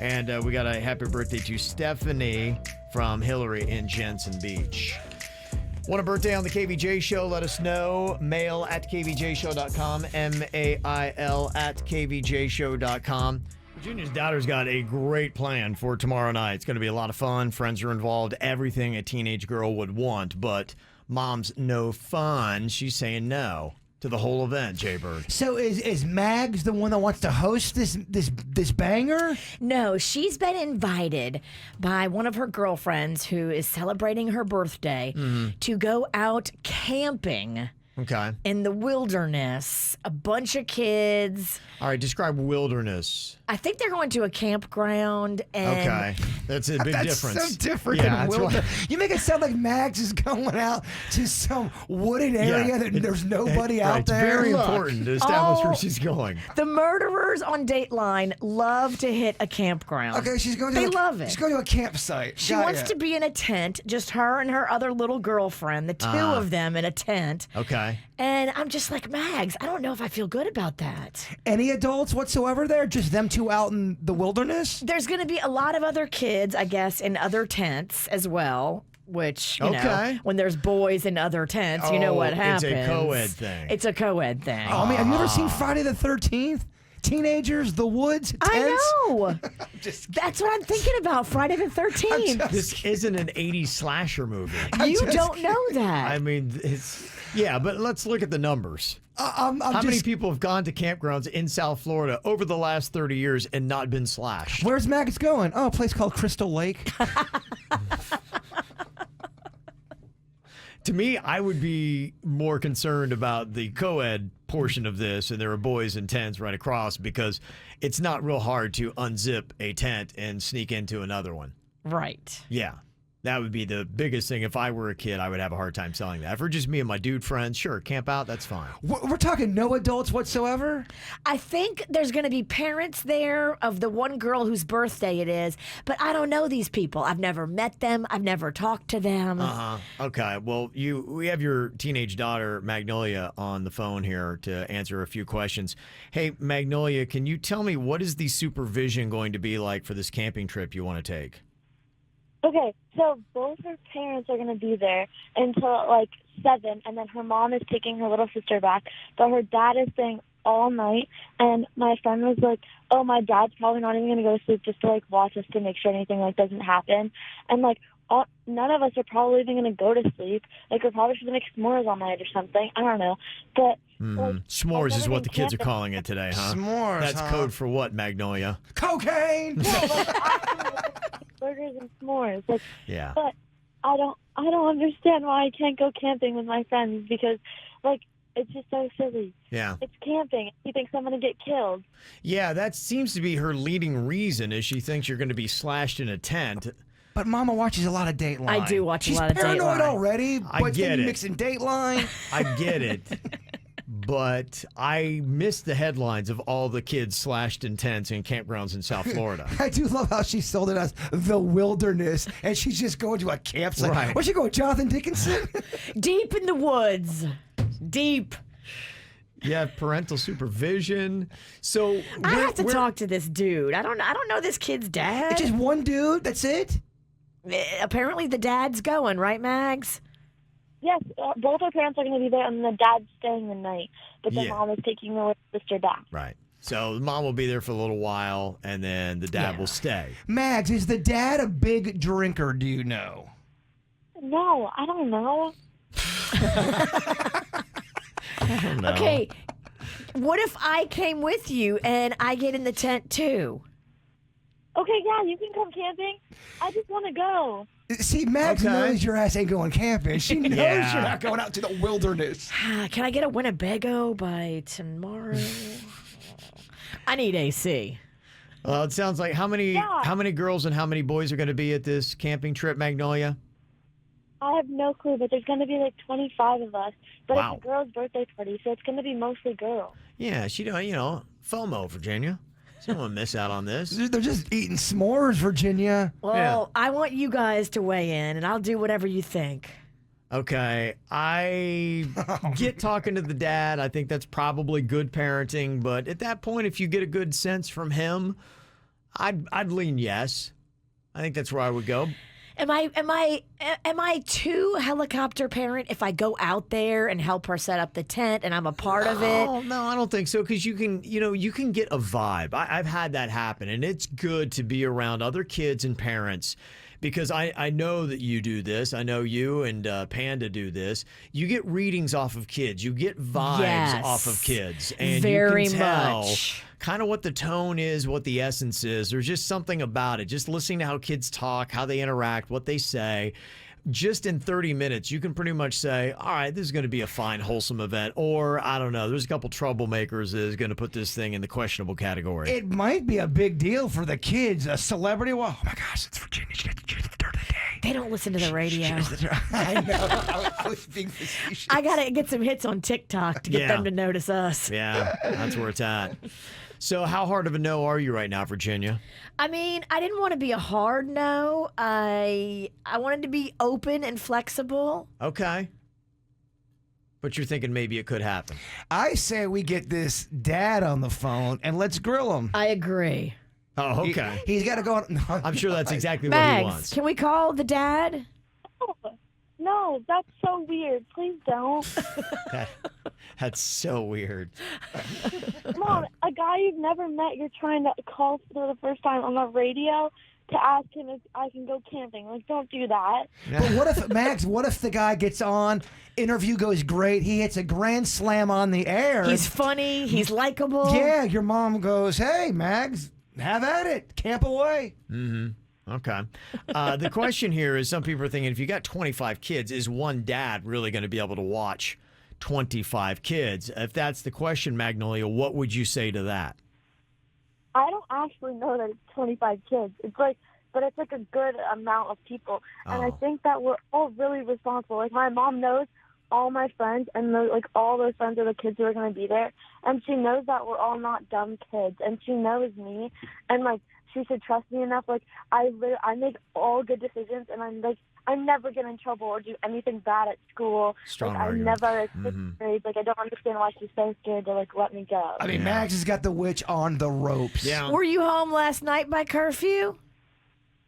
And we got a happy birthday to Stephanie from Hillary in Jensen Beach. Want a birthday on the KVJ show? Let us know. Mail at kvjshow.com. MAIL at kvjshow.com. Virginia's daughter's got a great plan for tomorrow night. It's going to be a lot of fun. Friends are involved. Everything a teenage girl would want, but mom's no fun. She's saying no to the whole event, Jay-Bird. So is Mags the one that wants to host this banger? No, she's been invited by one of her girlfriends who is celebrating her birthday to go out camping. Okay. In the wilderness, a bunch of kids. All right, describe wilderness. I think they're going to a campground. And Okay. That's a big difference. That's so different Yeah, than that's wilderness. why- You make it sound like Mags is going out to some wooded area that there's nobody Right, out it's there. very Look, important to establish where all- she's going. The murderers on Dateline love to hit a campground. Okay, she's going to They love it. She's going to a campsite. She wants to be in a tent, just her and her other little girlfriend, the two of them in a tent. Okay. And I'm just like, Mags, I don't know if I feel good about that. Any adults whatsoever there? Just them two out in the wilderness? There's going to be a lot of other kids, I guess, in other tents as well. Which, you know, Okay. when there's boys in other tents, you know Oh, what it's happens. a co-ed thing. It's a co-ed thing. Oh, I mean, have you ever seen Friday the 13th? Teenagers, the woods, tents? I know. That's what I'm thinking about, Friday the 13th. This isn't an 80s slasher movie. You don't know that. I mean, it's... Yeah, but let's look at the numbers. I'm How just, many people have gone to campgrounds in South Florida over the last 30 years and not been slashed? Where's Mags going? Oh, a place called Crystal Lake. To me, I would be more concerned about the co-ed portion of this, and there are boys in tents right across, because it's not real hard to unzip a tent and sneak into another one. Right. Yeah. That would be the biggest thing. If I were a kid, I would have a hard time selling that. For just me and my dude friends, sure, camp out, that's fine. We're talking no adults whatsoever? I think there's going to be parents there of the one girl whose birthday it is, but I don't know these people. I've never met them. I've never talked to them. Okay. Well, we have your teenage daughter, Magnolia, on the phone here to answer a few questions. Hey, Magnolia, can you tell me what is the supervision going to be like for this camping trip you want to take? Okay, so both her parents are going to be there until like 7, and then her mom is taking her little sister back, but her dad is staying all night. And my friend was like, oh, my dad's probably not even going to go to sleep just to like watch us to make sure anything like doesn't happen. And like none of us are probably even going to go to sleep. Like we're probably should make s'mores all night or something. I don't know, but like, S'mores I've is never what the been kids are camping. calling it today, huh? S'mores, That's huh? code for what, Magnolia? Cocaine! Burgers and s'mores. Like, Yeah. but I don't understand why I can't go camping with my friends, because like it's just so silly. Yeah. It's camping. He thinks I'm going to get killed. Yeah, that seems to be her leading reason, is she thinks you're going to be slashed in a tent. But Mama watches a lot of Dateline. I do watch She's a lot of paranoid Dateline. already, I but get then it. mixing Dateline. I get it. But I missed the headlines of all the kids slashed in tents in campgrounds in South Florida. I do love how she sold it as the wilderness, and she's just going to a campsite. Right. Where's she going, Jonathan Dickinson? Deep in the woods. Deep. Yeah, parental supervision. So I have to talk to this dude. I don't know this kid's dad. It's just one dude, that's it? Apparently the dad's going, right, Mags? Yes, both our parents are going to be there, and the dad's staying the night, but the Yeah. mom is taking her little sister back. Right. So the mom will be there for a little while, and then the dad Yeah. will stay. Mags, is the dad a big drinker, do you know? No, I don't know. I don't know. Okay. What if I came with you and I get in the tent too? Okay, yeah, you can come camping. I just want to go. See, Mags Okay. knows your ass ain't going camping. She knows Yeah. you're not going out to the wilderness. Can I get a Winnebago by tomorrow? I need AC. Well, it sounds like how many girls and how many boys are going to be at this camping trip, Magnolia? I have no clue, but there's going to be like 25 of us. But Wow. it's a girl's birthday party, so it's going to be mostly girls. Yeah, she don't, FOMO, Virginia. She don't want to miss out on this. They're just eating s'mores, Virginia. Well, I want you guys to weigh in, and I'll do whatever you think. Okay, I get talking to the dad. I think that's probably good parenting, but at that point, if you get a good sense from him, I'd lean yes. I think that's where I would go. Am I too helicopter parent if I go out there and help her set up the tent and I'm a part of it? Oh no, I don't think so because you can get a vibe. I've had that happen, and it's good to be around other kids and parents. Because I know that you do this. I know you and Panda do this. You get readings off of kids. You get vibes off of kids. And very you can tell much. kind of what the tone is, what the essence is. There's just something about it. Just listening to how kids talk, how they interact, what they say. Just in 30 minutes, you can pretty much say, all right, this is going to be a fine, wholesome event. Or, I don't know, there's a couple troublemakers that is going to put this thing in the questionable category. It might be a big deal for the kids. A celebrity. Well, oh my gosh, it's Virginia. She gets the dirt of the day. They don't listen to the radio. I know. I was being facetious. I got to get some hits on TikTok to get them to notice us. Yeah, that's where it's at. So how hard of a no are you right now, Virginia? I mean, I didn't want to be a hard no. I wanted to be open and flexible. Okay. But you're thinking maybe it could happen. I say we get this dad on the phone and let's grill him. I agree. Oh, okay. He's got to go on. No, I'm sure that's exactly what he Mags, wants. can we call the dad? No, that's so weird. Please don't. That's so weird. Mom, a guy you've never met, you're trying to call for the first time on the radio to ask him if I can go camping. Like, don't do that. But what if, Max, what if the guy gets on, interview goes great, he hits a grand slam on the air. He's funny, he's likable. Yeah, your mom goes, hey, Mags, have at it. Camp away. Mm-hmm. Okay. The question here is some people are thinking if you got 25 kids, is one dad really going to be able to watch 25 kids? If that's the question, Magnolia, what would you say to that? I don't actually know that it's 25 kids. But it's like a good amount of people. And I think that we're all really responsible. Like, my mom knows all my friends and all those friends are the kids who are going to be there. And she knows that we're all not dumb kids. And she knows me. And, she should trust me enough. I make all good decisions, and I never get in trouble or do anything bad at school. Strong I argument. never I don't understand why she's so scared to let me go. I mean, Max has got the witch on the ropes. Yeah. Were you home last night by curfew?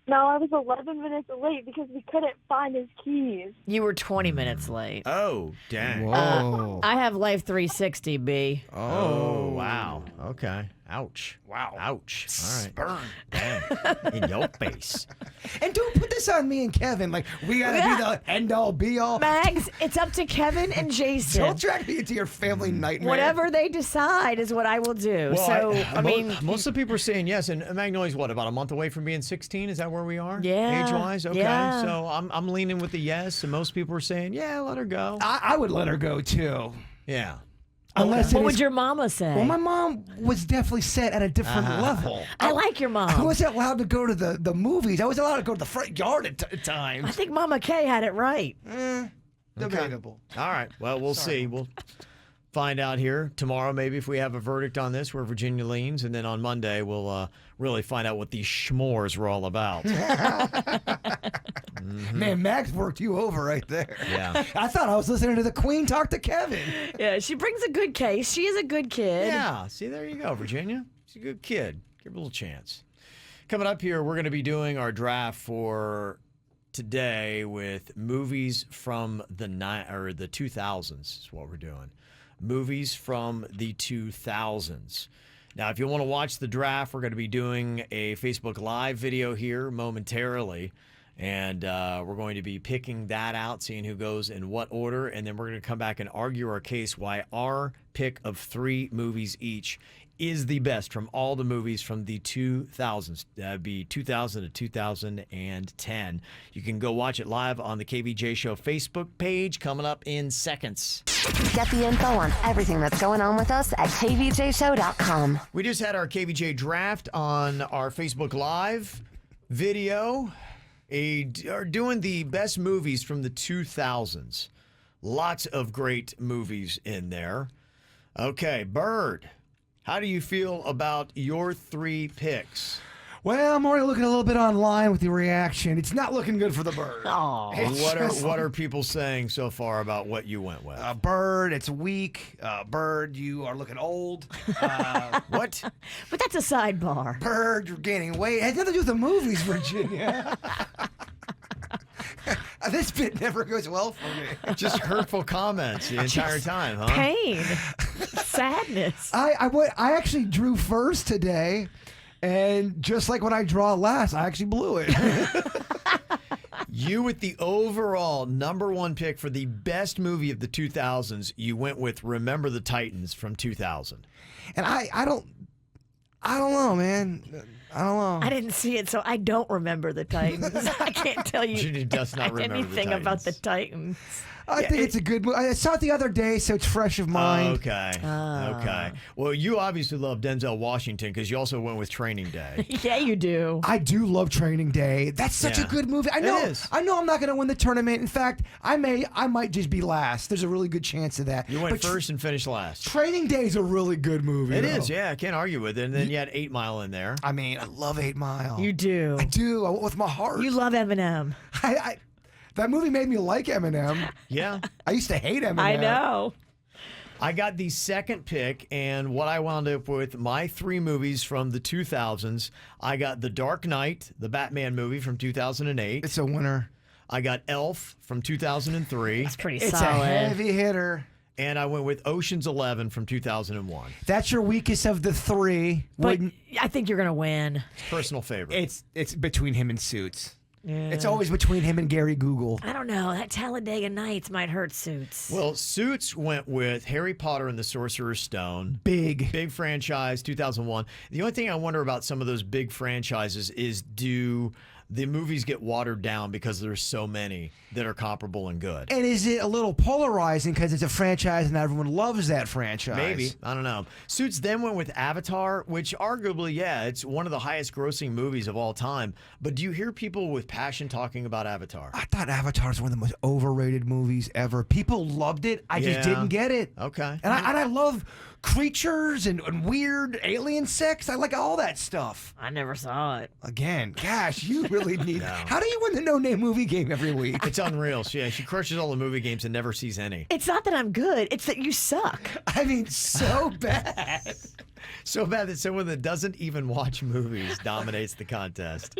No, I was 11 minutes late because we couldn't find his keys. You were 20 minutes late. Oh, dang. Whoa. I have Life 360, B. Oh, wow. Okay. Ouch. Wow. Ouch. All right. Burn. Dang. In your face. And don't put this on me and Kevin. We got to be the end-all, be-all. Mags, it's up to Kevin and Jason. Don't drag me into your family nightmare. Whatever they decide is what I will do. Well, I mean, most of the people are saying yes, and Magnolia's what, about a month away from being 16? Is that where we are? Yeah. Age-wise? Okay. Yeah. So I'm leaning with the yes, and most people are saying, yeah, let her go. I would let her go, too. Yeah. Unless what it would is- your mama say? Well, my mom was definitely set at a different level. I like your mom. I wasn't allowed to go to the movies. I was allowed to go to the front yard at times. I think Mama Kay had it right. Debatable. All right. Well, we'll see. We'll find out here tomorrow, maybe, if we have a verdict on this, where Virginia leans. And then on Monday, we'll really find out what these schmores were all about. Man, Max worked you over right there. Yeah. I thought I was listening to the Queen talk to Kevin. Yeah, she brings a good case. She is a good kid. Yeah. See, there you go, Virginia. She's a good kid. Give her a little chance. Coming up here, we're going to be doing our draft for today with movies from the 2000s is what we're doing. Movies from the 2000s. Now, if you want to watch the draft, we're going to be doing a Facebook Live video here momentarily. And we're going to be picking that out, seeing who goes in what order. And then we're going to come back and argue our case why our pick of 3 movies each is the best from all the movies from the 2000s. That'd be 2000 to 2010. You can go watch it live on the KVJ Show Facebook page coming up in seconds. Get the info on everything that's going on with us at kvjshow.com. We just had our KVJ draft on our Facebook Live video. Are doing the best movies from the 2000s. Lots of great movies in there. Okay, Bird, how do you feel about your 3 picks? Well, I'm already looking a little bit online with the reaction. It's not looking good for the Bird. Oh, What are people saying so far about what you went with? Bird, it's weak. Bird, you are looking old. What? but that's a sidebar. Bird, you're gaining weight. It has nothing to do with the movies, Virginia. This bit never goes well for me. Just hurtful comments the entire time, huh? Pain, sadness. I actually drew first today, and just like when I draw last, I actually blew it. You with the overall #1 pick for the best movie of the 2000s, you went with Remember the Titans from 2000. And I don't know, man. I don't know. I didn't see it, so I don't remember the Titans. I can't tell you She does not remember the anything about the Titans. Titans. I think it's a good movie. I saw it the other day, so it's fresh of mind. Okay. Okay. Well, you obviously love Denzel Washington because you also went with Training Day. Yeah, you do. I do love Training Day. That's such a good movie. I know. It is. I know I'm not going to win the tournament. In fact, I might just be last. There's a really good chance of that. You went first and finished last. Training Day is a really good movie. It though. is, yeah. I can't argue with it. And then you had 8 Mile in there. I mean, I love 8 Mile. You do. I do. I went with my heart. You love Eminem. That movie made me like Eminem. Yeah. I used to hate Eminem. I know. I got the second pick, and what I wound up with, my 3 movies from the 2000s. I got The Dark Knight, the Batman movie from 2008. It's a winner. I got Elf from 2003. It's pretty It's solid. a heavy hitter. And I went with Ocean's 11 from 2001. That's your weakest of the 3. But I think you're going to win. Personal favorite. It's between him and Suits. Yeah. It's always between him and Gary Google. I don't know. That Talladega Nights might hurt Suits. Well, Suits went with Harry Potter and the Sorcerer's Stone. Big franchise, 2001. The only thing I wonder about some of those big franchises is do the movies get watered down because there's so many that are comparable and good? And is it a little polarizing because it's a franchise and everyone loves that franchise? Maybe. I don't know. Suits then went with Avatar, which arguably, yeah, it's one of the highest grossing movies of all time. But do you hear people with passion talking about Avatar? I thought Avatar was one of the most overrated movies ever. People loved it. I just didn't get it. Okay. And I love creatures and weird alien sex. I like all that stuff. I never saw it. Again, gosh, you really need... How do you win the no-name movie game every week? It's unreal. She crushes all the movie games and never sees any. It's not that I'm good. It's that you suck. I mean, so bad. So bad that someone that doesn't even watch movies dominates the contest.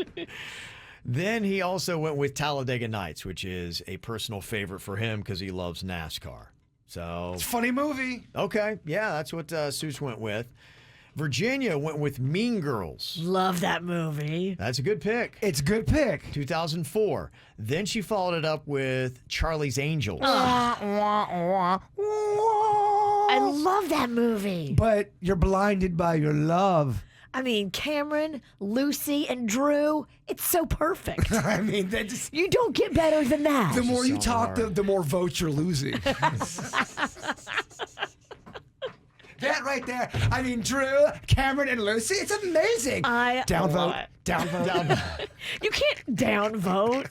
Then he also went with Talladega Nights, which is a personal favorite for him because he loves NASCAR. So It's a funny movie. okay, yeah, that's what Seuss went with. Virginia went with Mean Girls. Love that movie. That's a good pick. It's a good pick. 2004. Then she followed it up with Charlie's Angels. I love that movie. But you're blinded by your love. I mean, Cameron, Lucy, and Drew, it's so perfect. I mean, that just... You don't get better than that. The more you so talk, hard. the more votes you're losing. That right there. I mean, Drew, Cameron, and Lucy. It's amazing. I Downvote. love it. Downvote. You can't downvote.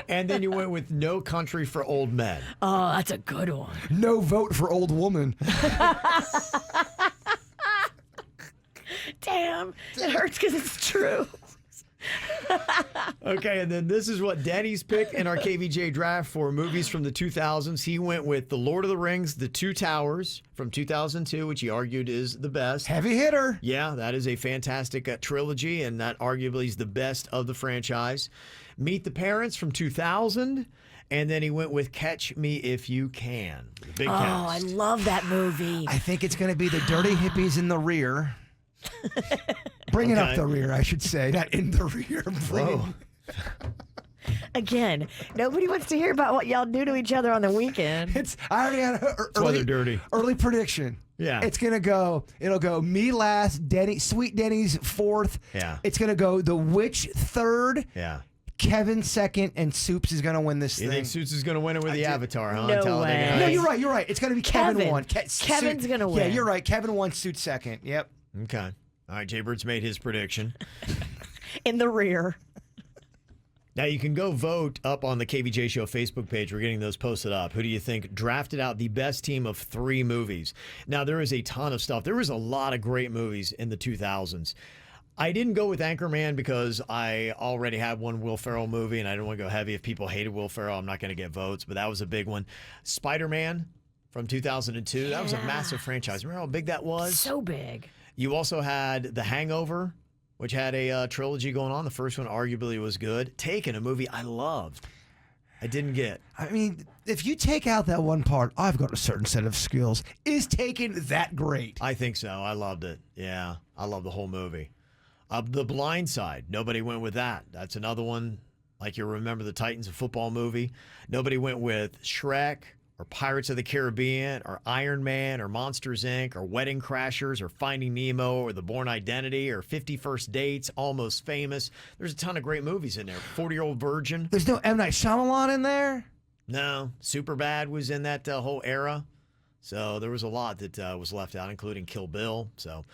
And then you went with No Country for Old Men. Oh, that's a good one. No vote for old woman. Damn, it hurts because it's true. Okay, and then this is what Dennys picked in our KVJ draft for movies from the 2000s. He went with The Lord of the Rings, The Two Towers from 2002, which he argued is the best. Heavy hitter. Yeah, that is a fantastic trilogy, and that arguably is the best of the franchise. Meet the Parents from 2000, and then he went with Catch Me If You Can. Big Oh, cast. I love that movie. I think it's going to be the dirty hippies in the rear. Bringing up Okay. the rear, I should say, not in the rear. Whoa. Again, nobody wants to hear about what y'all do to each other on the weekend. I already had an why they're dirty. early prediction. Yeah. It'll go me last, Sweet Denny's fourth. Yeah. It's going to go The Witch third, Yeah. Kevin second, and Soups is going to win this You thing. think Suits is going to win it with the Avatar, huh? No Talladega way. Nights? No, you're right. It's going to be Kevin Kevin. one. Kevin's gonna Yeah, win. you're right. Kevin won, Suits second. Yep. Okay. All right, Jay Bird's made his prediction. In the rear. Now, you can go vote up on the KVJ Show Facebook page. We're getting those posted up. Who do you think drafted out the best team of 3 movies? Now, there is a ton of stuff. There was a lot of great movies in the 2000s. I didn't go with Anchorman because I already had one Will Ferrell movie, and I didn't want to go heavy. If people hated Will Ferrell, I'm not going to get votes, but that was a big one. Spider-Man from 2002. That was a massive franchise. Remember how big that was? So big. You also had The Hangover which had a trilogy going on. The first one arguably was good. Taken, a movie I loved. I didn't get. I mean, if you take out that one part, I've got a certain set of skills. Is Taken that great? I think so. I loved it. Yeah, I love the whole movie. The Blind Side. Nobody went with that. That's another one. Like you remember the Titans, a football movie. Nobody went with Shrek or Pirates of the Caribbean or Iron Man or Monsters, Inc. or Wedding Crashers or Finding Nemo or The Bourne Identity or 50 First Dates, Almost Famous. There's a ton of great movies in there. 40-Year-Old Virgin. There's no M. Night Shyamalan in there? No. Superbad was in that whole era. So there was a lot that was left out, including Kill Bill. So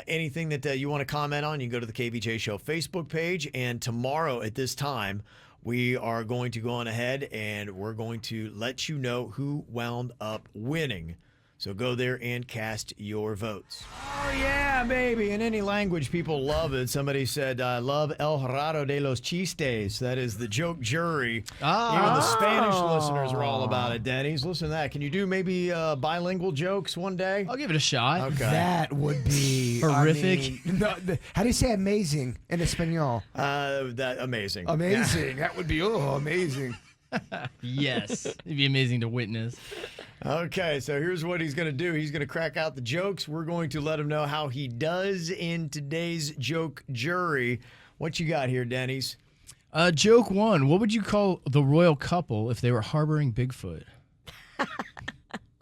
anything that you want to comment on, you can go to the KVJ Show Facebook page. And tomorrow at this time, we are going to go on ahead and we're going to let you know who wound up winning. So go there and cast your votes. Oh, yeah, baby. In any language, people love it. Somebody said, I love El Jurado de los Chistes. That is the joke jury. Even the Spanish listeners are all about it, Dennys. Listen to that. Can you do maybe bilingual jokes one day? I'll give it a shot. Okay. That would be horrific. How do you say amazing in Espanol? Amazing. Amazing. That would be amazing. Yes. It'd be amazing to witness. Okay, so here's what he's going to do. He's going to crack out the jokes. We're going to let him know how he does in today's joke jury. What you got here, Dennys? Joke 1. What would you call the royal couple if they were harboring Bigfoot?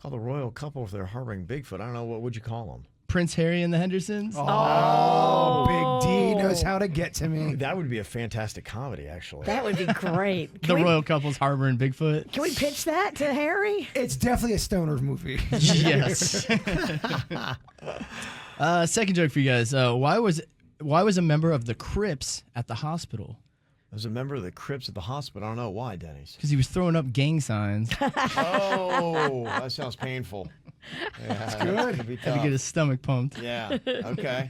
Call the royal couple if they're harboring Bigfoot. I don't know. What would you call them? Prince Harry and the Hendersons? Oh, Big D knows how to get to me. That would be a fantastic comedy, actually. That would be great. The royal couple's harboring Bigfoot? Can we pitch that to Harry? It's definitely a stoner movie. Yes. Second joke for you guys. Why was a member of the Crips at the hospital? As a member of the Crips at the hospital. I don't know why, Dennys. Because he was throwing up gang signs. Oh, that sounds painful. Yeah, that's good. Had to get his stomach pumped. Yeah, okay.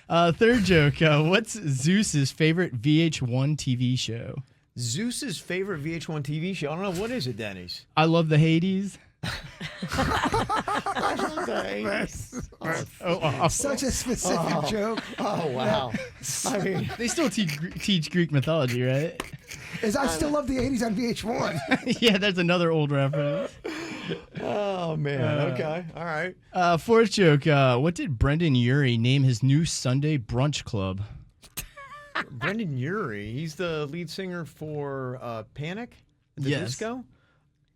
Third joke. What's Zeus's favorite VH1 TV show? Zeus's favorite VH1 TV show? I don't know. What is it, Dennys? I Love the Hades. Such a specific joke. Oh, wow. I mean, they still teach Greek mythology, right? I still love the 80s on VH1. Yeah, that's another old reference. Oh, man. Okay. All right. Fourth joke. What did Brendan Urie name his new Sunday brunch club? Brendan Urie, he's the lead singer for Panic at the Disco?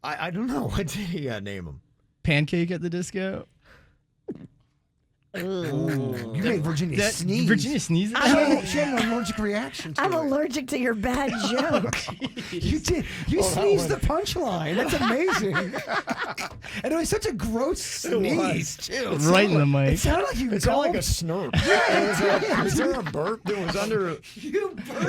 I don't know. What did he name him? Pancake at the Disco? Ooh. You made Virginia sneeze. Virginia sneezed? She had an allergic reaction to I'm it. allergic to your bad joke. You did. You sneezed the punchline. That's amazing. And it was such a gross sneeze, too. Right in the mic. It sounded like you It sounded like a snurp. Was there a burp that was under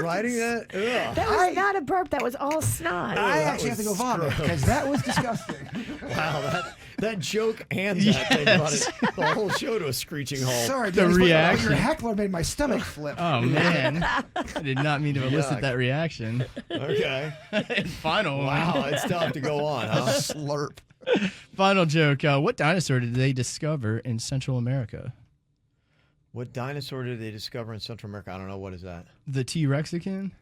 writing that? Ugh. That was not a burp. That was all snot. I actually have to go vomit because that was disgusting. Wow, that joke and that thing brought the whole show to a screeching halt. Sorry, the reaction. Your heckler made my stomach flip. Oh, man. I did not mean to elicit that reaction. Okay. And final one. Wow, it's tough to go on, huh? Slurp. Final joke. What dinosaur did they discover in Central America? What dinosaur did they discover in Central America? I don't know. What is that? The T-Rexican?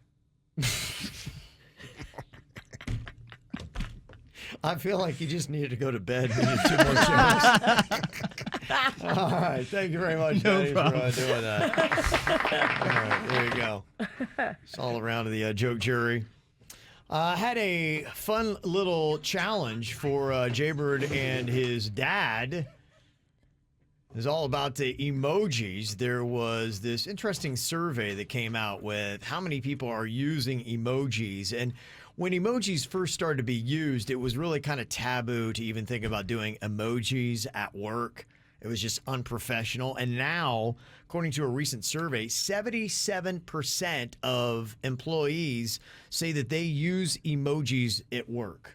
I feel like you just needed to go to bed. We need 2 more jokes. All right. Thank you very much, Dennys, for doing that. All right. There you go. It's all around the joke jury. Had a fun little challenge for Jaybird and his dad. It's all about the emojis. There was this interesting survey that came out with how many people are using emojis. And when emojis first started to be used, it was really kind of taboo to even think about doing emojis at work. It was just unprofessional. And now, according to a recent survey, 77% of employees say that they use emojis at work.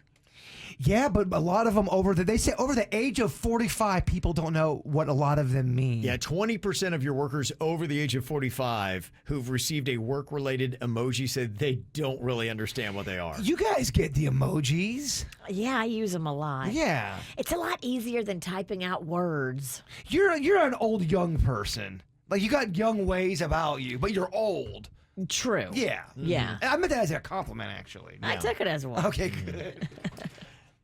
Yeah, but a lot of them they say over the age of 45, people don't know what a lot of them mean. Yeah, 20% of your workers over the age of 45 who've received a work-related emoji said they don't really understand what they are. You guys get the emojis. Yeah, I use them a lot. Yeah. It's a lot easier than typing out words. You're an old young person. Like, you got young ways about you, but you're old. True. Yeah. Yeah. I meant that as a compliment, actually. I took it as one. Okay, good.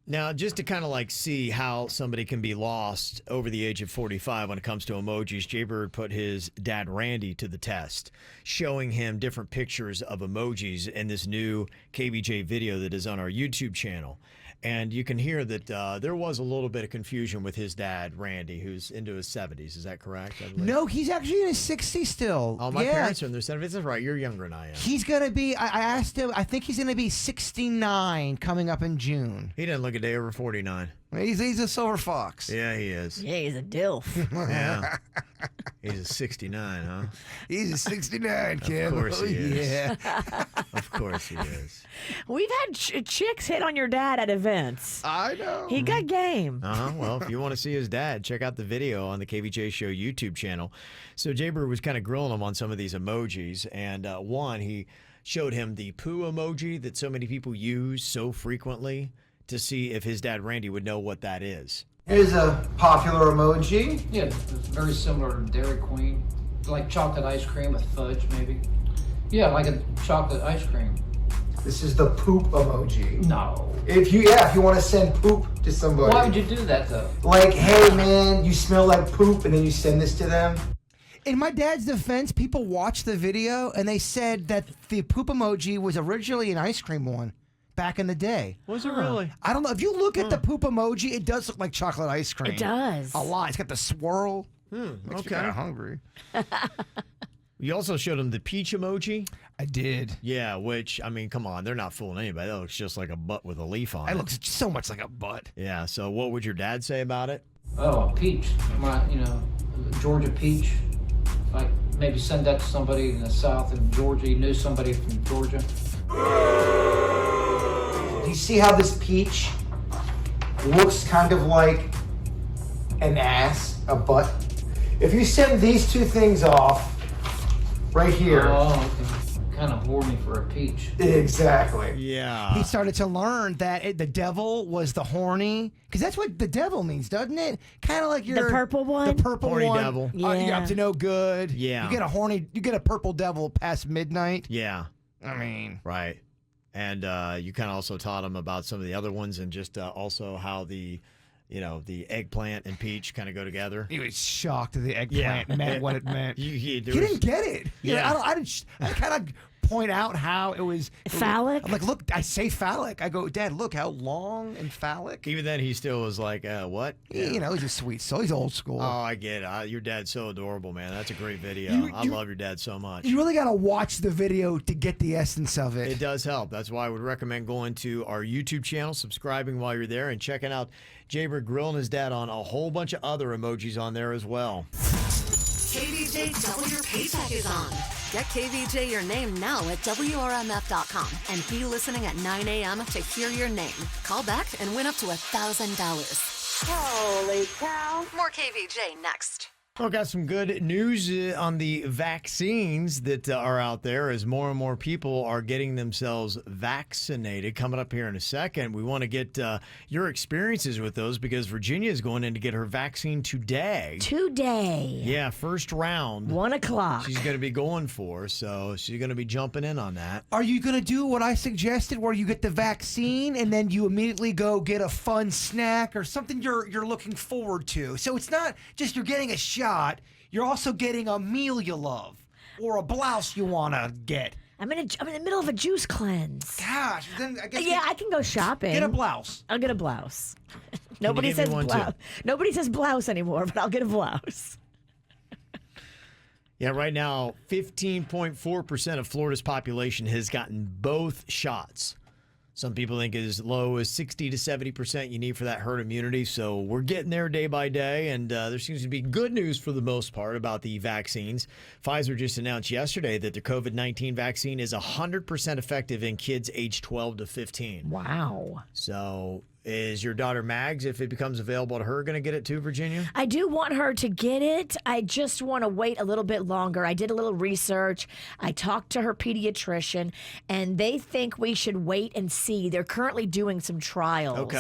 Now, just to kind of like see how somebody can be lost over the age of 45 when it comes to emojis, Jaybird put his dad Randy to the test, showing him different pictures of emojis in this new KVJ video that is on our YouTube channel. And you can hear that there was a little bit of confusion with his dad, Randy, who's into his 70s. Is that correct? No, he's actually in his 60s still. Oh, my parents are in their 70s. That's right. You're younger than I am. He's going to be, I asked him, I think he's going to be 69 coming up in June. He didn't look a day over 49. He's a silver fox. Yeah, he is. Yeah, he's a dilf. Yeah. He's a 69, huh? He's a 69, Kim. Of course he is. Yeah. Of course he is. We've had chicks hit on your dad at events. I know. He got game. Well, if you want to see his dad, check out the video on the KVJ Show YouTube channel. So Jaybird was kind of grilling him on some of these emojis, and one, he showed him the poo emoji that so many people use so frequently to see if his dad Randy would know what that is. Here's a popular emoji. Yeah, it's very similar to Dairy Queen. Like chocolate ice cream with fudge, maybe. Yeah, like a chocolate ice cream. This is the poop emoji. No. If you want to send poop to somebody. Why would you do that, though? Like, hey, man, you smell like poop, and then you send this to them. In my dad's defense, people watched the video, and they said that the poop emoji was originally an ice cream one back in the day. Was it really? I don't know. If you look at the poop emoji, it does look like chocolate ice cream. It does. A lot. It's got the swirl. Makes me Okay. kind of hungry. You also showed him the peach emoji. I did. Yeah, which, I mean, come on, they're not fooling anybody. That looks just like a butt with a leaf on it. It looks so much like a butt. Yeah, so what would your dad say about it? Oh, peach. Georgia peach. Like maybe send that to somebody in the South in Georgia. You knew somebody from Georgia. Do you see how this peach looks kind of like an ass, a butt? If you send these two things off right here. Oh, okay. Kind of horny for a peach. Exactly. Yeah. He started to learn that the devil was the horny, because that's what the devil means, doesn't it? Kind of like The purple one? The purple Horny one. devil. You're Yeah. up to no good. Yeah. You get a purple devil past midnight. Yeah, I mean, right. And you kind of also taught him about some of the other ones and just also how the eggplant and peach kind of go together. he was shocked that the eggplant meant what it meant. He Didn't get it. Yeah. I kind of point out how it was Phallic? I'm like, look, I say phallic. I go, Dad, look how long and phallic. Even then, he still was like, what? You know, he's a sweet soul. He's old school. Oh, I get it. Your dad's so adorable, man. That's a great video. I love your dad so much. You really got to watch the video to get the essence of it. It does help. That's why I would recommend going to our YouTube channel, subscribing while you're there, and checking out Jaybird grilling his dad on a whole bunch of other emojis on there as well. KVJ Double Your Paycheck is on. Get KVJ your name now at WRMF.com and be listening at 9 a.m. to hear your name. Call back and win up to $1,000. Holy cow. More KVJ next. Well, got some good news on the vaccines that are out there as more and more people are getting themselves vaccinated. Coming up here in a second, we want to get your experiences with those because Virginia is going in to get her vaccine today. Today. Yeah, first round. 1 o'clock. She's going to be going for, so she's going to be jumping in on that. Are you going to do what I suggested where you get the vaccine and then you immediately go get a fun snack or something you're looking forward to? So it's not just you're getting a shot, you're also getting a meal you love or a blouse you want to get. I'm in the middle of a juice cleanse. Gosh, then I guess Yeah, I can go shopping. get a blouse. I'll get a blouse. Nobody give me says one, blouse. too? Nobody says blouse anymore, but I'll get a blouse. Yeah, right now, 15.4% of Florida's population has gotten both shots. Some people think as low as 60 to 70% you need for that herd immunity. So we're getting there day by day, and there seems to be good news for the most part about the vaccines. Pfizer just announced yesterday that the COVID-19 vaccine is 100% effective in kids aged 12 to 15. Wow. So is your daughter Mags, if it becomes available to her, going to get it too, Virginia? I do want her to get it. I just want to wait a little bit longer. I did a little research. I talked to her pediatrician, and they think we should wait and see. They're currently doing some trials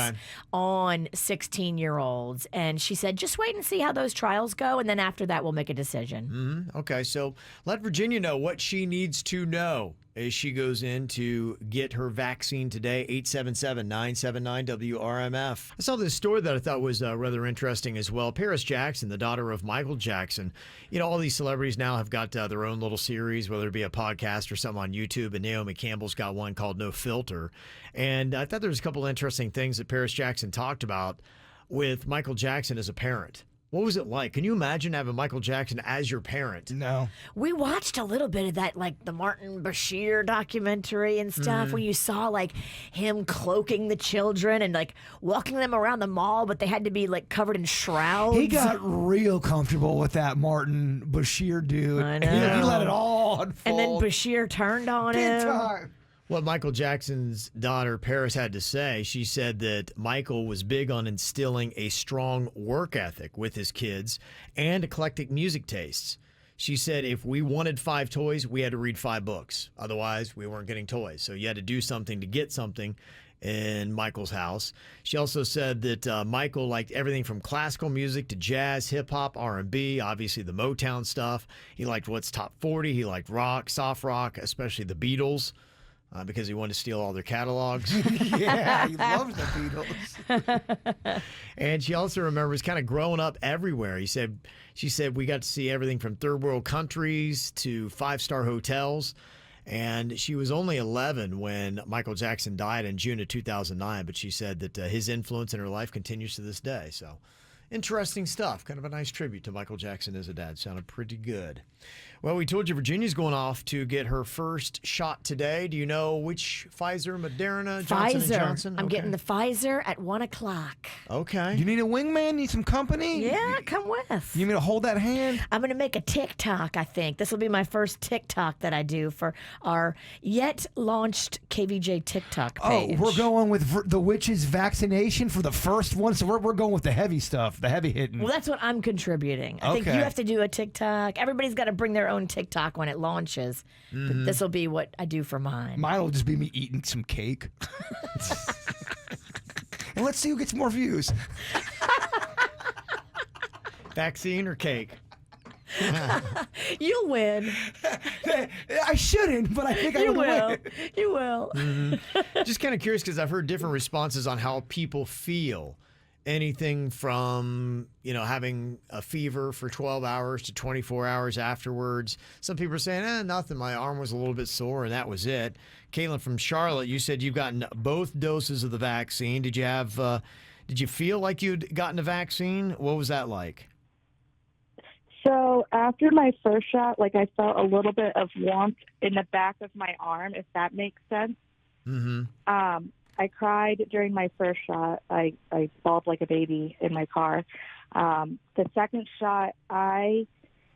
on 16-year-olds. And she said, just wait and see how those trials go, and then after that, we'll make a decision. Okay, so let Virginia know what she needs to know as she goes in to get her vaccine today. 877-979-WRMF. I saw this story that I thought was rather interesting as well. Paris Jackson, the daughter of Michael Jackson. You know, all these celebrities now have got their own little series, whether it be a podcast or something on YouTube, and Naomi Campbell's got one called No Filter. And I thought there was a couple interesting things that Paris Jackson talked about with Michael Jackson as a parent. What was it like? Can you imagine having Michael Jackson as your parent? No. We watched a little bit of that, like the Martin Bashir documentary and stuff, where you saw like him cloaking the children and like walking them around the mall, but they had to be like covered in shrouds. He got real comfortable with that Martin Bashir dude. I know. He let it all unfold. And then Bashir turned on Big him. time. What Michael Jackson's daughter, Paris, had to say, she said that Michael was big on instilling a strong work ethic with his kids and eclectic music tastes. She said if we wanted 5 toys, we had to read 5 books. Otherwise, we weren't getting toys. So you had to do something to get something in Michael's house. She also said that Michael liked everything from classical music to jazz, hip-hop, R&B, obviously the Motown stuff. He liked what's top 40. He liked rock, soft rock, especially the Beatles. Because he wanted to steal all their catalogs. Yeah, he loves the Beatles. And she also remembers kind of growing up everywhere. She said we got to see everything from third world countries to 5-star hotels. And she was only 11 when Michael Jackson died in June of 2009. But she said that his influence in her life continues to this day. So interesting stuff. Kind of a nice tribute to Michael Jackson as a dad. Sounded pretty good. Well, we told you Virginia's going off to get her first shot today. Do you know which Pfizer, Moderna, Johnson & Johnson? I'm getting the Pfizer at 1 o'clock. Okay. You need a wingman? Need some company? Yeah, come with. You need me to hold that hand? I'm going to make a TikTok, I think. This will be my first TikTok that I do for our yet launched KVJ TikTok page. Oh, we're going with the witch's vaccination for the first one, so we're going with the heavy stuff, the heavy hitting. Well, that's what I'm contributing. I think you have to do a TikTok. Everybody's got to bring their own TikTok when it launches. But this will be what I do for mine. Mine will just be me eating some cake. And let's see who gets more views. Vaccine or cake? You'll win. I shouldn't, but I think I You will will. win. You will. Just kind of curious because I've heard different responses on how people feel. Anything from, having a fever for 12 hours to 24 hours afterwards. Some people are saying, nothing. My arm was a little bit sore and that was it. Caitlin from Charlotte, you said you've gotten both doses of the vaccine. Did you feel like you'd gotten a vaccine? What was that like? So after my first shot, I felt a little bit of warmth in the back of my arm, if that makes sense. Mm-hmm. I cried during my first shot. I bawled like a baby in my car. The second shot, I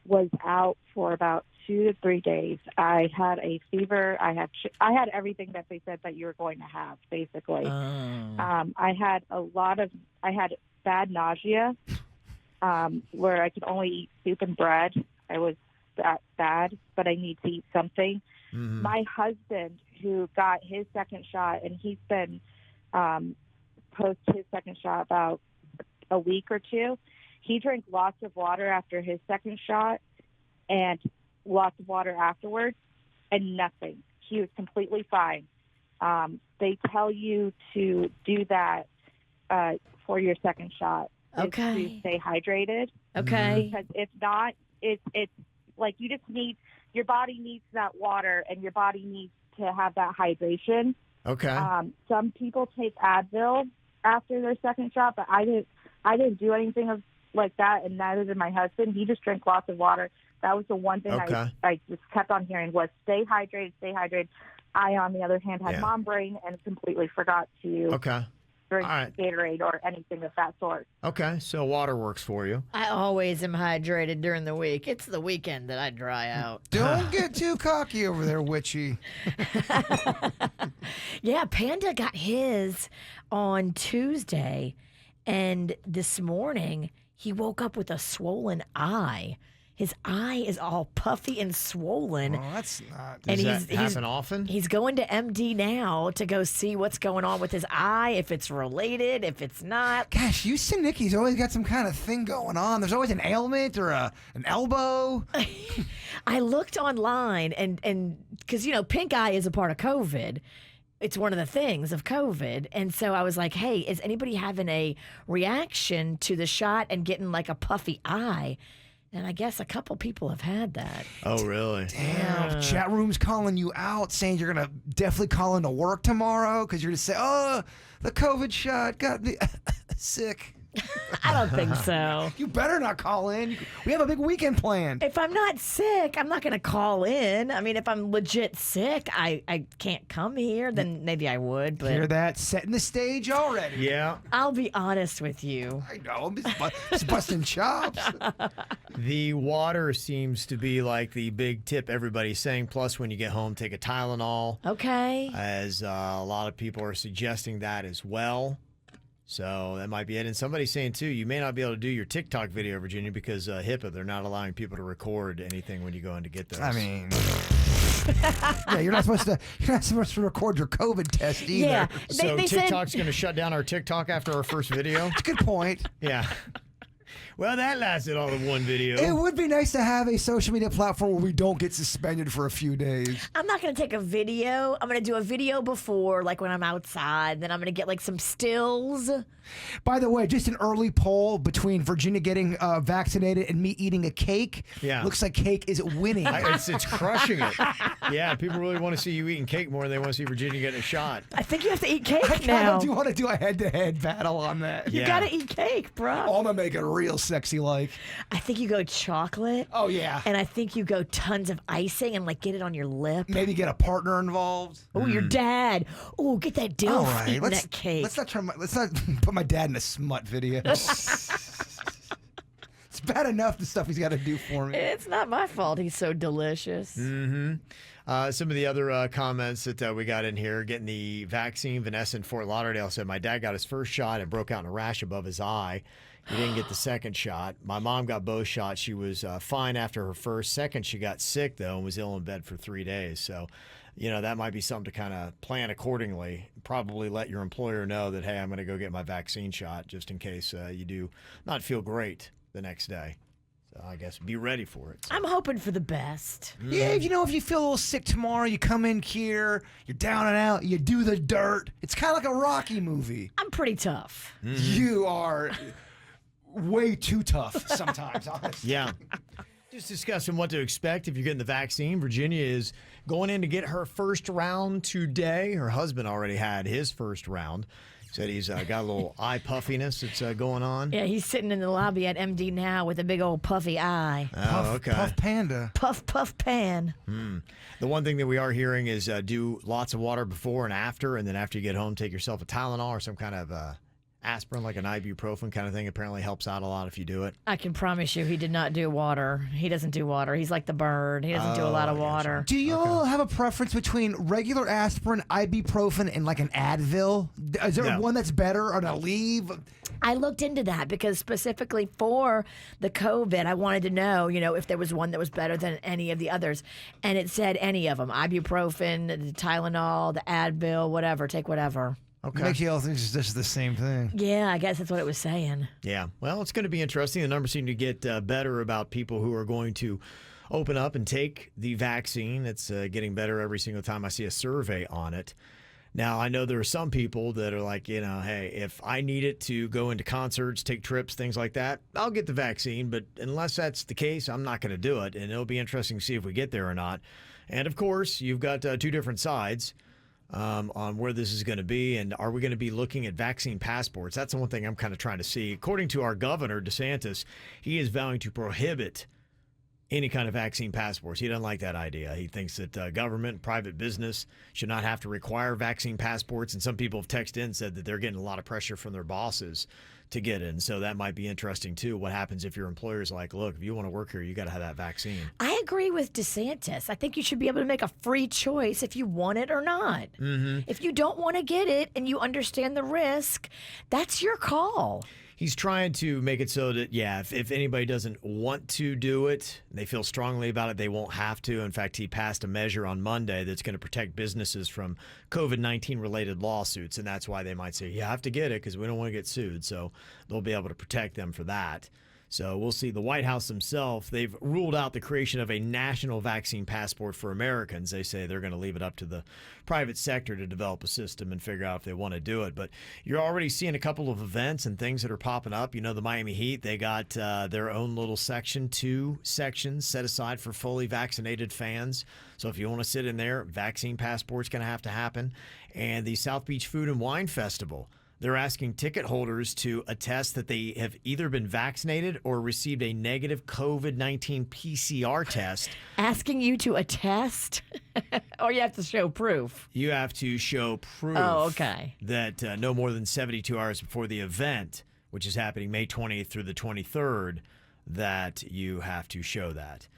was out for about 2 to 3 days. I had a fever. I had everything that they said that you were going to have, basically. I had bad nausea, where I could only eat soup and bread. I was that bad, but I need to eat something. Mm-hmm. My husband, who got his second shot, and he's been post his second shot about a week or 2. He drank lots of water after his second shot and lots of water afterwards, and nothing. He was completely fine. They tell you to do that for your second shot. Okay. To stay hydrated. Okay. Because if not, it's like you just need, your body needs that water, and your body needs to have that hydration. Okay. Some people take Advil after their second shot, but I didn't do anything like that, and neither did my husband. He just drank lots of water. That was the one thing I just kept on hearing was stay hydrated, stay hydrated. I, on the other hand, had mom brain and completely forgot to drink All right. Gatorade or anything of that sort. Okay, so water works for you. I always am hydrated during the week. It's the weekend that I dry out. Don't get too cocky over there, Witchy. Yeah, Panda got his on Tuesday, and this morning he woke up with a swollen eye. His eye is all puffy and swollen. Oh, that's not. Does that happen often? He's going to MD now to go see what's going on with his eye, if it's related, if it's not. Gosh, you see Nicky's always got some kind of thing going on. There's always an ailment or an elbow. I looked online and because, pink eye is a part of COVID. It's one of the things of COVID. And so I was like, hey, is anybody having a reaction to the shot and getting like a puffy eye? And I guess a couple people have had that. Oh, really? Damn. Chat room's calling you out, saying you're going to definitely call into work tomorrow because you're going to say, oh, the COVID shot got me sick. I don't think so. You better not call in. We have a big weekend planned. If I'm not sick, I'm not going to call in. I mean, if I'm legit sick, I can't come here, then maybe I would. But Hear that? Setting the stage already. Yeah. I'll be honest with you. I know. I'm just busting chops. The water seems to be like the big tip everybody's saying. Plus, when you get home, take a Tylenol. Okay. As a lot of people are suggesting that as well. So that might be it. And somebody's saying, too, you may not be able to do your TikTok video, Virginia, because HIPAA, they're not allowing people to record anything when you go in to get those. I mean, yeah, you're not supposed to record your COVID test either. Yeah. So They TikTok's going to shut down our TikTok after our first video? That's a good point. Yeah. Well, that lasted all of one video. It would be nice to have a social media platform where we don't get suspended for a few days. I'm not going to take a video. I'm going to do a video before, like when I'm outside. Then I'm going to get like some stills. By the way, just an early poll between Virginia getting vaccinated and me eating a cake. Yeah. Looks like cake is winning. It's crushing it. Yeah, people really want to see you eating cake more than they want to see Virginia getting a shot. I think you have to eat cake I now. do want to do a head-to-head battle on that. You got to eat cake, bro. Oh, I'm going to make it real sexy like. I think you go chocolate. Oh, yeah. And I think you go tons of icing and like get it on your lip. Maybe get a partner involved. Oh, your dad. Oh, get that dilf All right, eating let's, that cake. Let's not put my dad in a smut video. It's bad enough the stuff he's got to do for me. It's not my fault he's so delicious. Mm-hmm. Some of the other comments that we got in here, getting the vaccine. Vanessa in Fort Lauderdale said, my dad got his first shot and broke out in a rash above his eye. He didn't get the second shot. My mom got both shots. She was fine after her first. Second, she got sick, though, and was ill in bed for 3 days. So, that might be something to kind of plan accordingly. Probably let your employer know that, hey, I'm going to go get my vaccine shot just in case you do not feel great the next day. So I guess be ready for it. So. I'm hoping for the best. Yeah, if you feel a little sick tomorrow, you come in here, you're down and out, you do the dirt. It's kind of like a Rocky movie. I'm pretty tough. Mm-hmm. You are way too tough sometimes, honestly. Yeah. Just discussing what to expect if you're getting the vaccine. Virginia is going in to get her first round today. Her husband already had his first round. Said he's got a little eye puffiness that's going on. Yeah, he's sitting in the lobby at MD now with a big old puffy eye. Oh, okay. Puff panda. Puff, puff, pan. The one thing that we are hearing is do lots of water before and after, and then after you get home, take yourself a Tylenol or some kind of aspirin, like an ibuprofen kind of thing. Apparently helps out a lot if you do it. I can promise you he did not do water. He doesn't do water. He's like the bird. He doesn't do a lot of water. Do y'all have a preference between regular aspirin, ibuprofen, and like an Advil? Is there one that's better or to leave? I looked into that because specifically for the COVID, I wanted to know, if there was one that was better than any of the others. And it said any of them. Ibuprofen, the Tylenol, the Advil, whatever. Take whatever. Okay. Makes you all think it's just the same thing. Yeah, I guess that's what it was saying. Yeah. Well, it's going to be interesting. The numbers seem to get better about people who are going to open up and take the vaccine. It's getting better every single time I see a survey on it. Now, I know there are some people that are like, hey, if I need it to go into concerts, take trips, things like that, I'll get the vaccine. But unless that's the case, I'm not going to do it. And it'll be interesting to see if we get there or not. And, of course, you've got two different sides. On where this is going to be, and are we going to be looking at vaccine passports? That's the one thing I'm kind of trying to see. According to our governor, DeSantis, he is vowing to prohibit any kind of vaccine passports. He doesn't like that idea. He thinks that government, private business should not have to require vaccine passports. And some people have texted in and said that they're getting a lot of pressure from their bosses to get in. So that might be interesting, too. What happens if your employer's like, look, if you want to work here, you got to have that vaccine. I agree with DeSantis. I think you should be able to make a free choice if you want it or not. Mm-hmm. If you don't want to get it and you understand the risk, that's your call. He's trying to make it so that, if anybody doesn't want to do it, and they feel strongly about it, they won't have to. In fact, he passed a measure on Monday that's going to protect businesses from COVID-19 related lawsuits. And that's why they might say, you have to get it because we don't want to get sued. So they'll be able to protect them for that. So we'll see. The White House themselves, they've ruled out the creation of a national vaccine passport for Americans. They say they're going to leave it up to the private sector to develop a system and figure out if they want to do it. But you're already seeing a couple of events and things that are popping up. You know, the Miami Heat, they got their own little section, 2 sections set aside for fully vaccinated fans. So if you want to sit in there, vaccine passport's going to have to happen. And the South Beach Food and Wine Festival, they're asking ticket holders to attest that they have either been vaccinated or received a negative COVID-19 PCR test. Asking you to attest? Or you have to show proof? You have to show proof that no more than 72 hours before the event, which is happening May 20th through the 23rd, that you have to show that.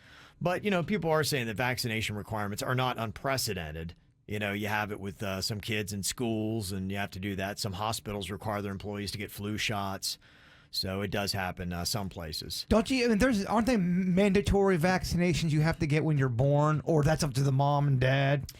But, you know, people are saying that vaccination requirements are not unprecedented. You know, you have it with some kids in schools, and you have to do that. Some hospitals require their employees to get flu shots. So it does happen some places. Don't you? I mean, aren't they mandatory vaccinations you have to get when you're born, or that's up to the mom and dad?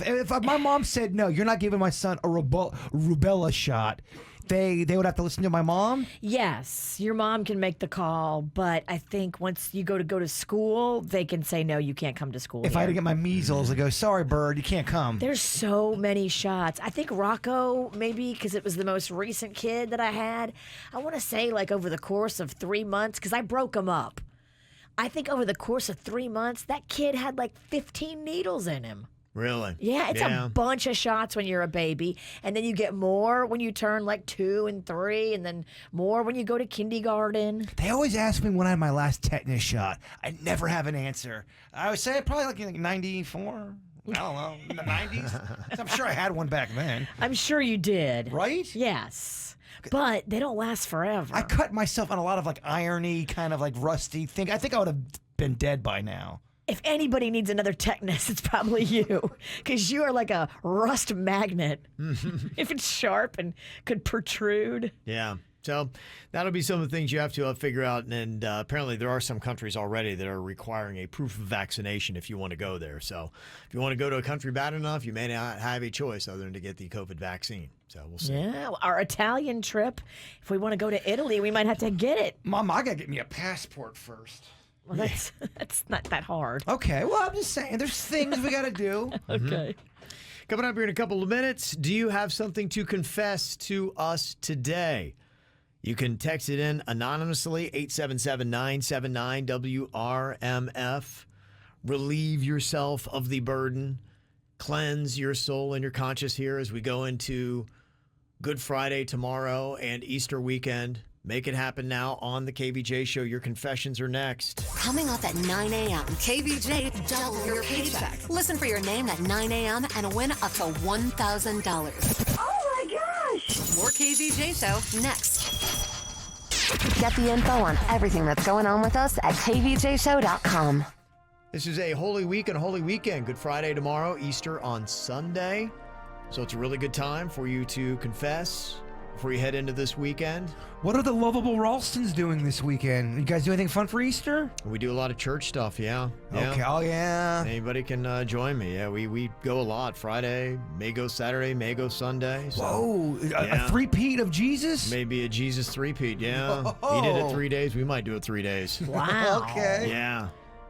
If my mom said, no, you're not giving my son a rubella shot, they would have to listen to my mom? Yes, your mom can make the call, but I think once you go to school, they can say, no, you can't come to school. If I had to get my measles, I go, sorry, bird, you can't come. There's so many shots. I think Rocco, maybe because it was the most recent kid that I had, I want to say like over the course of 3 months, because I broke him up. I think over the course of 3 months, that kid had like 15 needles in him. Really? Yeah, it's a bunch of shots when you're a baby, and then you get more when you turn like 2 and 3, and then more when you go to kindergarten. They always ask me when I had my last tetanus shot. I never have an answer. I would say probably like in 94. I don't know, in the 90s. I'm sure I had one back then. I'm sure you did. Right? Yes. But they don't last forever. I cut myself on a lot of like irony, kind of like rusty thing. I think I would have been dead by now. If anybody needs another tetanus, it's probably you, because you are like a rust magnet. If it's sharp and could protrude. Yeah. So that'll be some of the things you have to figure out. And apparently there are some countries already that are requiring a proof of vaccination if you want to go there. So if you want to go to a country bad enough, you may not have a choice other than to get the COVID vaccine. So we'll see. Yeah, our Italian trip, if we want to go to Italy, we might have to get it. Mom, I got to get me a passport first. Well, that's not that hard. Okay, well, I'm just saying, there's things we got to do. Okay. Coming up here in a couple of minutes, do you have something to confess to us today? You can text it in anonymously, 877-979-WRMF. Relieve yourself of the burden. Cleanse your soul and your conscience here as we go into Good Friday tomorrow and Easter weekend. Make it happen now on the KVJ Show. Your confessions are next. Coming up at 9 a.m., KVJ double your paycheck. Listen for your name at 9 a.m. and win up to $1,000. Oh my gosh! More KVJ Show next. Get the info on everything that's going on with us at kvjshow.com. This is a Holy Week and Holy Weekend. Good Friday tomorrow, Easter on Sunday. So it's a really good time for you to confess before you head into this weekend. What are the lovable Ralstons doing this weekend? You guys do anything fun for Easter? We do a lot of church stuff, yeah. Okay, oh yeah. Anybody can join me. Yeah, we go a lot. Friday, may go Saturday, may go Sunday. So, whoa, a three-peat of Jesus? Maybe a Jesus three-peat, yeah. Whoa. He did it 3 days. We might do it 3 days. Wow. Okay. Yeah.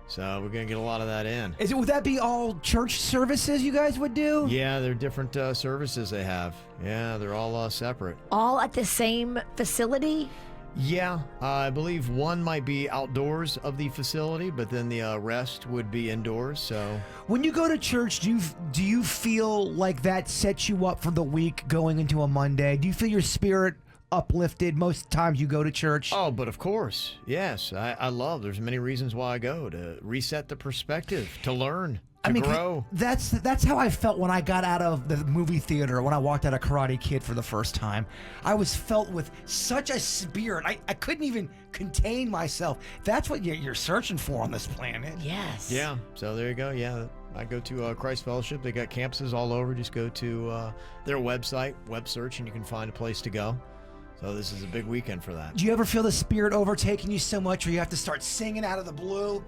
So we're going to get a lot of that in. Would that be all church services you guys would do? Yeah, they're different services they have. Yeah, they're all separate. All at the same facility? Yeah, I believe one might be outdoors of the facility, but then the rest would be indoors. So when you go to church, do you feel like that sets you up for the week going into a Monday? Do you feel your spirit uplifted most times you go to church? Oh, but of course, yes. I love. There's many reasons why I go, to reset the perspective, to learn, to grow. That's how I felt when I got out of the movie theater, when I walked out of Karate Kid for the first time. I was felt with such a spirit. I couldn't even contain myself. That's what you're searching for on this planet. Yes. Yeah. So there you go. Yeah. I go to Christ Fellowship. They got campuses all over. Just go to their website, web search, and you can find a place to go. So this is a big weekend for that. Do you ever feel the spirit overtaking you so much where you have to start singing out of the blue?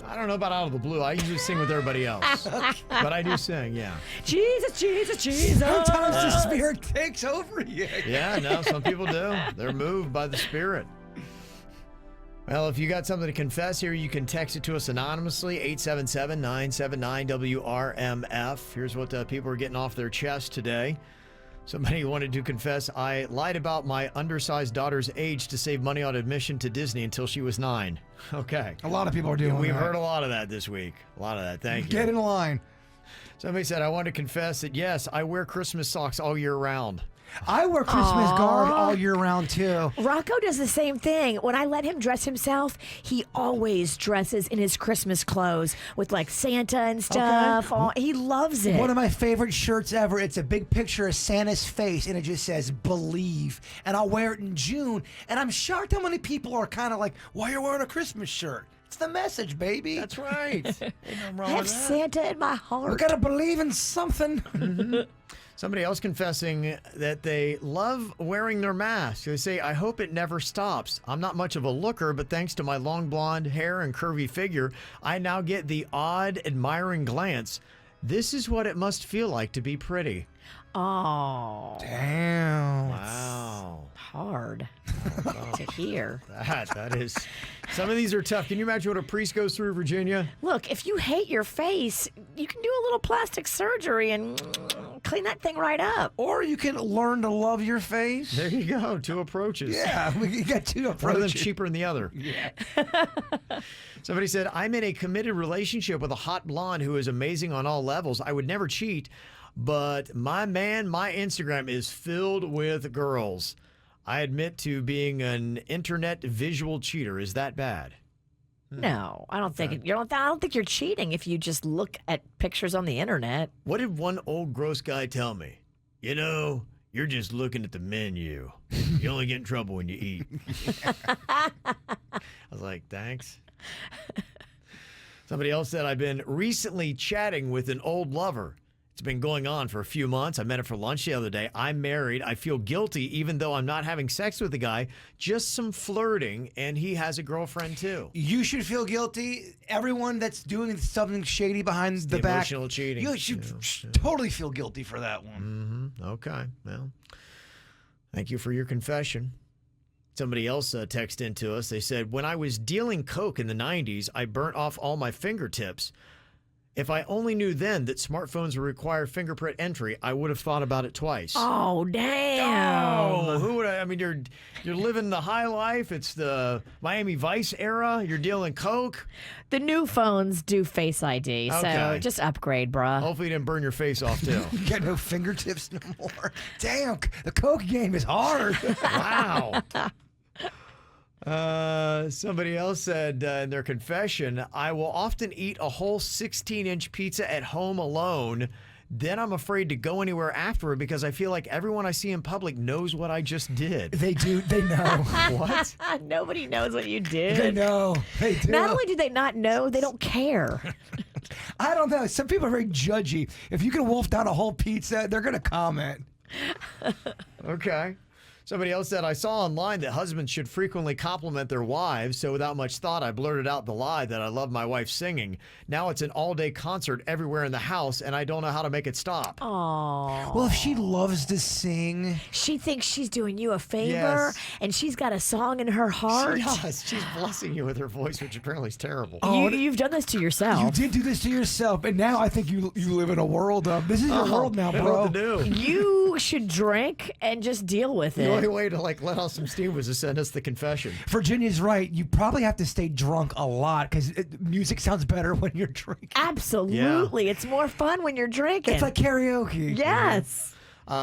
I don't know about out of the blue. I usually sing with everybody else. But I do sing, yeah. Jesus, Jesus, Jesus. Sometimes the spirit takes over you. Yeah, no, some people do. They're moved by the spirit. Well, if you got something to confess here, you can text it to us anonymously, 877-979-WRMF. Here's what people are getting off their chest today. Somebody wanted to confess, I lied about my undersized daughter's age to save money on admission to Disney until she was 9. Okay. A lot of people are doing We've that. heard a lot of that this week. A lot of that. Thank you. Get in line. Somebody said, I want to confess that, yes, I wear Christmas socks all year round. I wear Christmas garb all year round, too. Rocco does the same thing. When I let him dress himself, he always dresses in his Christmas clothes with like Santa and stuff. Okay. He loves it. One of my favorite shirts ever. It's a big picture of Santa's face, and it just says, believe. And I'll wear it in June. And I'm shocked how many people are kind of like, why are you wearing a Christmas shirt? It's the message, baby. That's right. Ain't nothing wrong I have with that. Santa in my heart. We got to believe in something. Mm-hmm. Somebody else confessing that they love wearing their mask. They say, I hope it never stops. I'm not much of a looker, but thanks to my long blonde hair and curvy figure, I now get the odd, admiring glance. This is what it must feel like to be pretty. Oh. Damn. Wow. Hard to hear. That is. Some of these are tough. Can you imagine what a priest goes through, Virginia? Look, if you hate your face, you can do a little plastic surgery and clean that thing right up. Or you can learn to love your face. There you go. 2 approaches. Yeah, we got 2 approaches. One of them cheaper than the other. Yeah. Somebody said, I'm in a committed relationship with a hot blonde who is amazing on all levels. I would never cheat, but my Instagram is filled with girls. I admit to being an internet visual cheater. Is that bad? No, I don't think I don't think you're cheating if you just look at pictures on the internet. What did one old gross guy tell me? You know, you're just looking at the menu. You only get in trouble when you eat. I was like, thanks. Somebody else said, I've been recently chatting with an old lover. It's been going on for a few months. I met him for lunch the other day. I'm married. I feel guilty even though I'm not having sex with the guy. Just some flirting, and he has a girlfriend too. You should feel guilty. Everyone that's doing something shady behind the back. Emotional cheating. You should totally feel guilty for that one. Mm-hmm. Okay. Well, thank you for your confession. Somebody else texted into us. They said, when I was dealing coke in the 90s, I burnt off all my fingertips. If I only knew then that smartphones would require fingerprint entry, I would have thought about it twice. Oh, damn. Oh, who would I mean, you're living the high life. It's the Miami Vice era. You're dealing coke. The new phones do Face ID, so Okay. just upgrade, bruh. Hopefully you didn't burn your face off, too. You got no fingertips no more. Damn, the coke game is hard. Wow. Somebody else said in their confession, I will often eat a whole 16-inch pizza at home alone. Then I'm afraid to go anywhere afterward because I feel like everyone I see in public knows what I just did. They do. They know. What? Nobody knows what you did. They know. They do. Not only do they not know, they don't care. I don't know. Some people are very judgy. If you can wolf down a whole pizza, they're going to comment. Okay. Somebody else said, I saw online that husbands should frequently compliment their wives, so without much thought, I blurted out the lie that I love my wife singing. Now it's an all-day concert everywhere in the house, and I don't know how to make it stop. Aww. Well, if she loves to sing. She thinks she's doing you a favor, Yes. and she's got a song in her heart. She does. She's blessing you with her voice, which apparently is terrible. You've done this to yourself. You did do this to yourself, and now I think you live in a world of, this is your world now, I don't know bro. what to do. You should drink and just deal with The only it. way to let out some steam was to send us the confession. Virginia's right. You probably have to stay drunk a lot because music sounds better when you're drinking. Absolutely. It's more fun when you're drinking. It's like karaoke. Yes.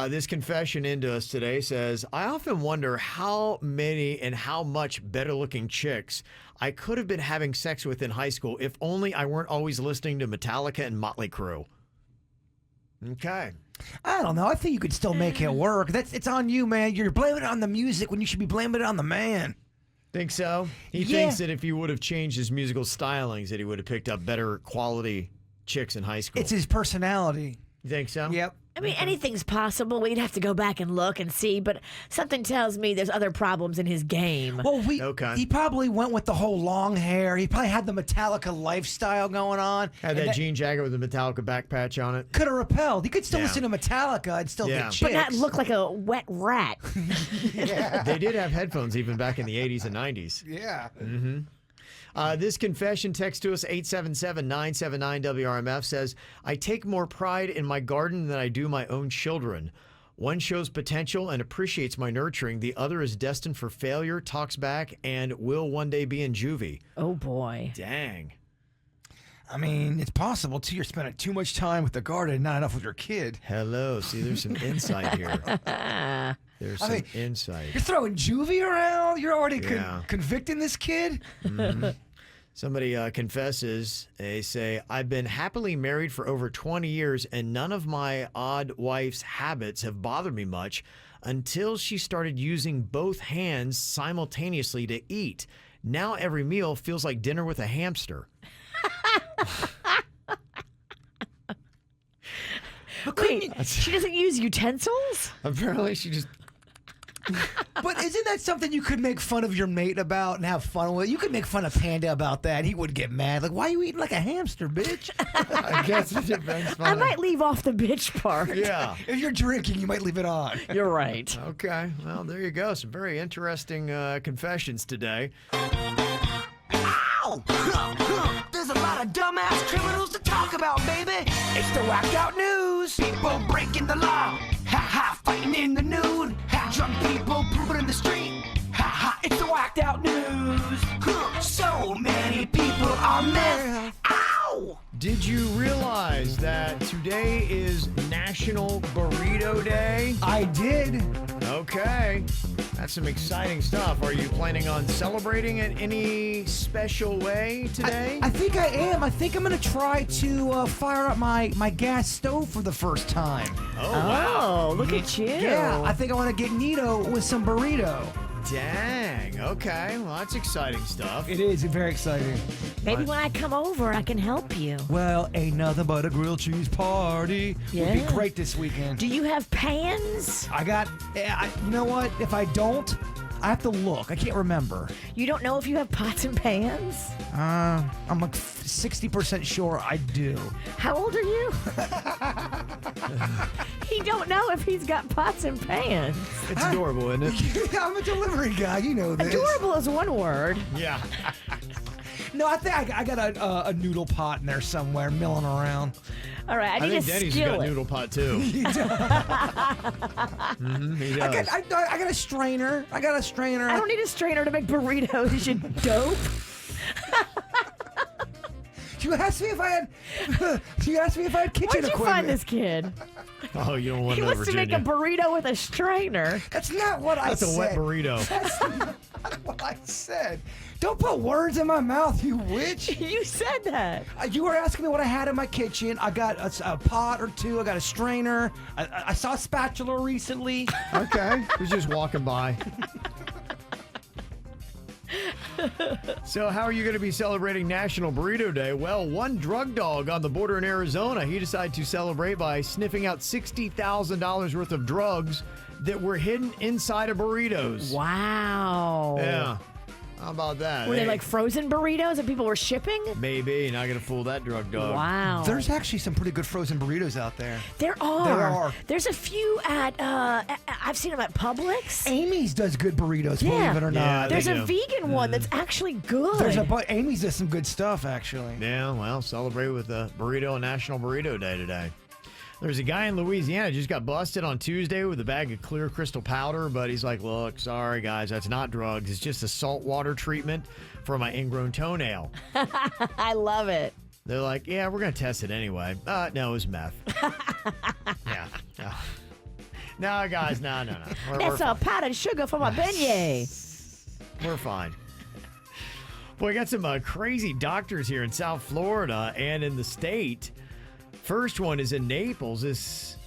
This confession into us today says, I often wonder how many and how much better-looking chicks I could have been having sex with in high school if only I weren't always listening to Metallica and Motley Crue. Okay. I don't know. I think you could still make it work. It's on you, man. You're blaming it on the music when you should be blaming it on the man. Think so? He thinks that if he would have changed his musical stylings, that he would have picked up better quality chicks in high school. It's his personality. You think so? Yep. I mean, anything's possible. We'd have to go back and look and see, but something tells me there's other problems in his game. Well, he probably went with the whole long hair. He probably had the Metallica lifestyle going on. Had that jean jacket with the Metallica back patch on it. Could have repelled. He could still listen to Metallica and still get chicks. But not look like a wet rat. Yeah. They did have headphones even back in the 80s and 90s. Yeah. Mm-hmm. This confession text to us, 877-979-WRMF, says, I take more pride in my garden than I do my own children. One shows potential and appreciates my nurturing. The other is destined for failure, talks back, and will one day be in juvie. Oh, boy. Dang. I mean, it's possible, too. You're spending too much time with the garden and not enough with your kid. Hello. See, there's some insight here. There's some insight. You're throwing juvie around? You're already convicting this kid? Mm-hmm. Somebody confesses. They say, I've been happily married for over 20 years, and none of my odd wife's habits have bothered me much until she started using both hands simultaneously to eat. Now every meal feels like dinner with a hamster. Wait, she doesn't use utensils? Apparently she just... But isn't that something you could make fun of your mate about and have fun with? You could make fun of Panda about that. He would get mad. Like, why are you eating like a hamster, bitch? I guess it depends. I might leave off the bitch part. Yeah. If you're drinking, you might leave it on. You're right. Okay. Well, there you go. Some very interesting confessions today. Ow! There's a lot of dumbass criminals to talk about, baby. It's the whacked out news. People breaking the law. Ha ha, fighting in the nude. Ha, drunk people pooping in the street. Ha ha, it's the whacked out news. So many people are mad. Ow! Did you realize that today is National Burrito Day? I did. Okay. That's some exciting stuff. Are you planning on celebrating it any special way today? I think I am. I think I'm going to try to fire up my gas stove for the first time. Oh, wow. Look at you. Yeah, I think I want to get Nito with some burrito. Dang. Okay. Well, that's exciting stuff. It is very exciting. Maybe when I come over, I can help you. Well, ain't nothing but a grilled cheese party. Yeah. Would be great this weekend. Do you have pans? You know what? If I don't, I have to look. I can't remember. You don't know if you have pots and pans? I'm like 60% sure I do. How old are you? He don't know if he's got pots and pans. It's adorable, isn't it? I'm a delivery guy. You know this. Adorable is one word. Yeah. No, I think I got a noodle pot in there somewhere milling around. All right, I need think Denny's has got a noodle pot too. He does. He does. I got a strainer. I don't need a strainer to make burritos, you dope. You asked me if I had. kitchen Where'd you equipment. find this kid? Oh, you don't want He to know, wants to make a burrito with a strainer. That's not what I said. That's a wet burrito. That's not what I said. Don't put words in my mouth, you witch. You said that. You were asking me what I had in my kitchen. I got a pot or two. I got a strainer. I saw a spatula recently. Okay. He's just walking by. So how are you going to be celebrating National Burrito Day? Well, one drug dog on the border in Arizona, he decided to celebrate by sniffing out $60,000 worth of drugs that were hidden inside of burritos. Wow. Yeah. How about that? Were they like frozen burritos that people were shipping? Maybe. Not going to fool that drug dog. Wow. There's actually some pretty good frozen burritos out there. There are. There are. There's a few at, I've seen them at Publix. Amy's does good burritos, believe it or not. There's a vegan one that's actually good. Amy's does some good stuff, actually. Yeah, well, celebrate with a burrito on National Burrito Day today. There's a guy in Louisiana just got busted on Tuesday with a bag of clear crystal powder, but he's like, look, sorry, guys, that's not drugs. It's just a saltwater treatment for my ingrown toenail. I love it. They're like, yeah, we're going to test it anyway. No, it was meth. Yeah. No, guys, no. That's a powdered sugar for my beignet. We're fine. Boy, we got some crazy doctors here in South Florida and in the state. First one is in Naples. This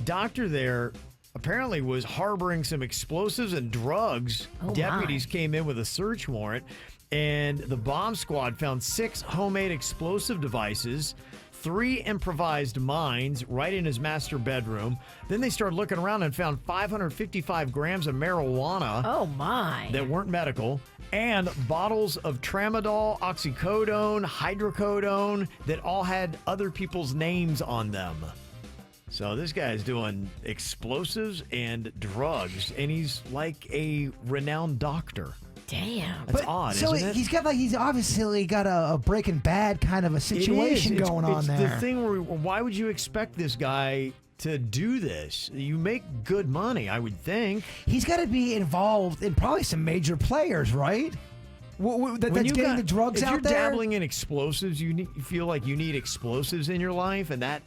doctor there apparently was harboring some explosives and drugs. Oh, Deputies my. came in with a search warrant, and the bomb squad found 6 homemade explosive devices, 3 improvised mines right in his master bedroom. Then they started looking around and found 555 grams of marijuana. Oh, my. That weren't medical, and bottles of tramadol, oxycodone, hydrocodone that all had other people's names on them. So this guy's doing explosives and drugs, and he's like a renowned doctor. Damn. That's odd, so isn't it? he's obviously got a Breaking Bad kind of a situation It is. going on it's there. the thing where, why would you expect this guy to do this? You make good money, I would think. He's got to be involved in probably some major players, right? That's getting the drugs if out you're there. dabbling in explosives, you feel like you need explosives in your life, and that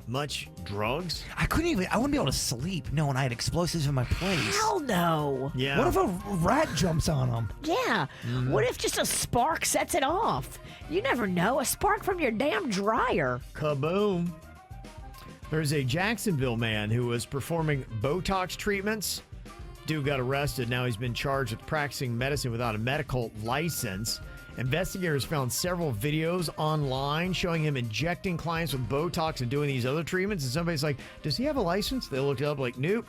much drugs? I wouldn't be able to sleep knowing I had explosives in my place. Hell no. Yeah. What if a rat jumps on them? Yeah. What if just a spark sets it off? You never know. A spark from your damn dryer. Kaboom. There's a Jacksonville man who was performing Botox treatments. Dude got arrested. Now he's been charged with practicing medicine without a medical license. Investigators found several videos online showing him injecting clients with Botox and doing these other treatments. And somebody's like, does he have a license? They looked it up like, nope.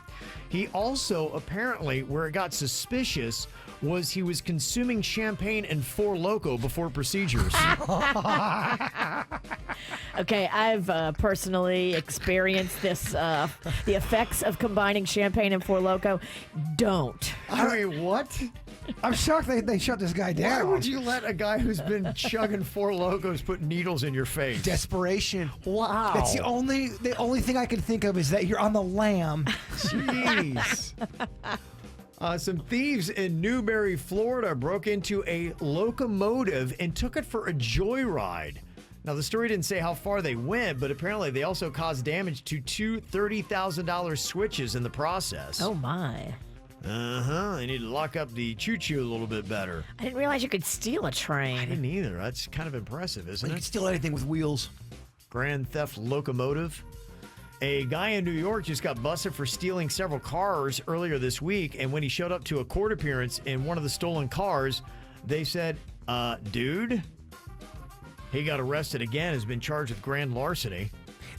He also, apparently, where it got suspicious was he was consuming champagne and Four Loko before procedures. Okay, I've personally experienced this, the effects of combining champagne and Four Loko. Don't. I mean, what? I'm shocked they shut this guy Why down. would you let a guy who's been chugging Four Locos put needles in your face? Desperation. Wow. That's the only thing I can think of is that you're on the lam. Jeez. Some thieves in Newberry, Florida broke into a locomotive and took it for a joyride. Now, the story didn't say how far they went, but apparently they also caused damage to 2 $30,000 switches in the process. Oh, my. They need to lock up the choo-choo a little bit better. I didn't realize you could steal a train. I didn't either. That's kind of impressive, isn't You it? can steal anything with wheels. Grand theft locomotive. A guy in New York just got busted for stealing several cars earlier this week, and when he showed up to a court appearance in one of the stolen cars, they said, dude, he got arrested again, has been charged with grand larceny.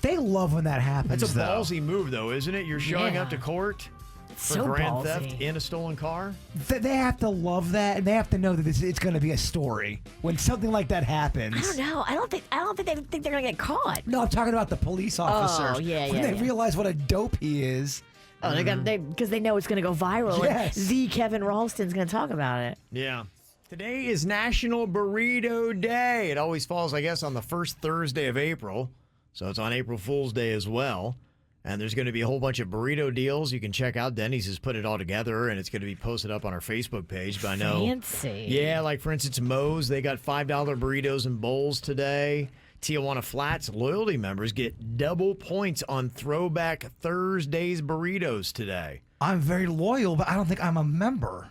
They love when that happens. That's a though. ballsy move, though, isn't it? You're showing Yeah. up to court for So grand ballsy. theft in a stolen car? They have to love that, and they have to know that it's going to be a story when something like that happens. I don't know. I don't think they think they're gonna get caught. No, I'm talking about the police officers. yeah, when yeah, they yeah. realize what a dope he is. Oh, because they know it's gonna go viral. Yes. And the Kevin Ralston's gonna talk about it. Yeah. Today is National Burrito Day. It always falls, I guess, on the first Thursday of April. So it's on April Fool's Day as well. And there's going to be a whole bunch of burrito deals you can check out. Dennys has put it all together, and it's going to be posted up on our Facebook page. But I know, Fancy. yeah, like for instance, Moe's, they got $5 burritos and bowls today. Tijuana Flats loyalty members get double points on Throwback Thursdays burritos today. I'm very loyal, but I don't think I'm a member.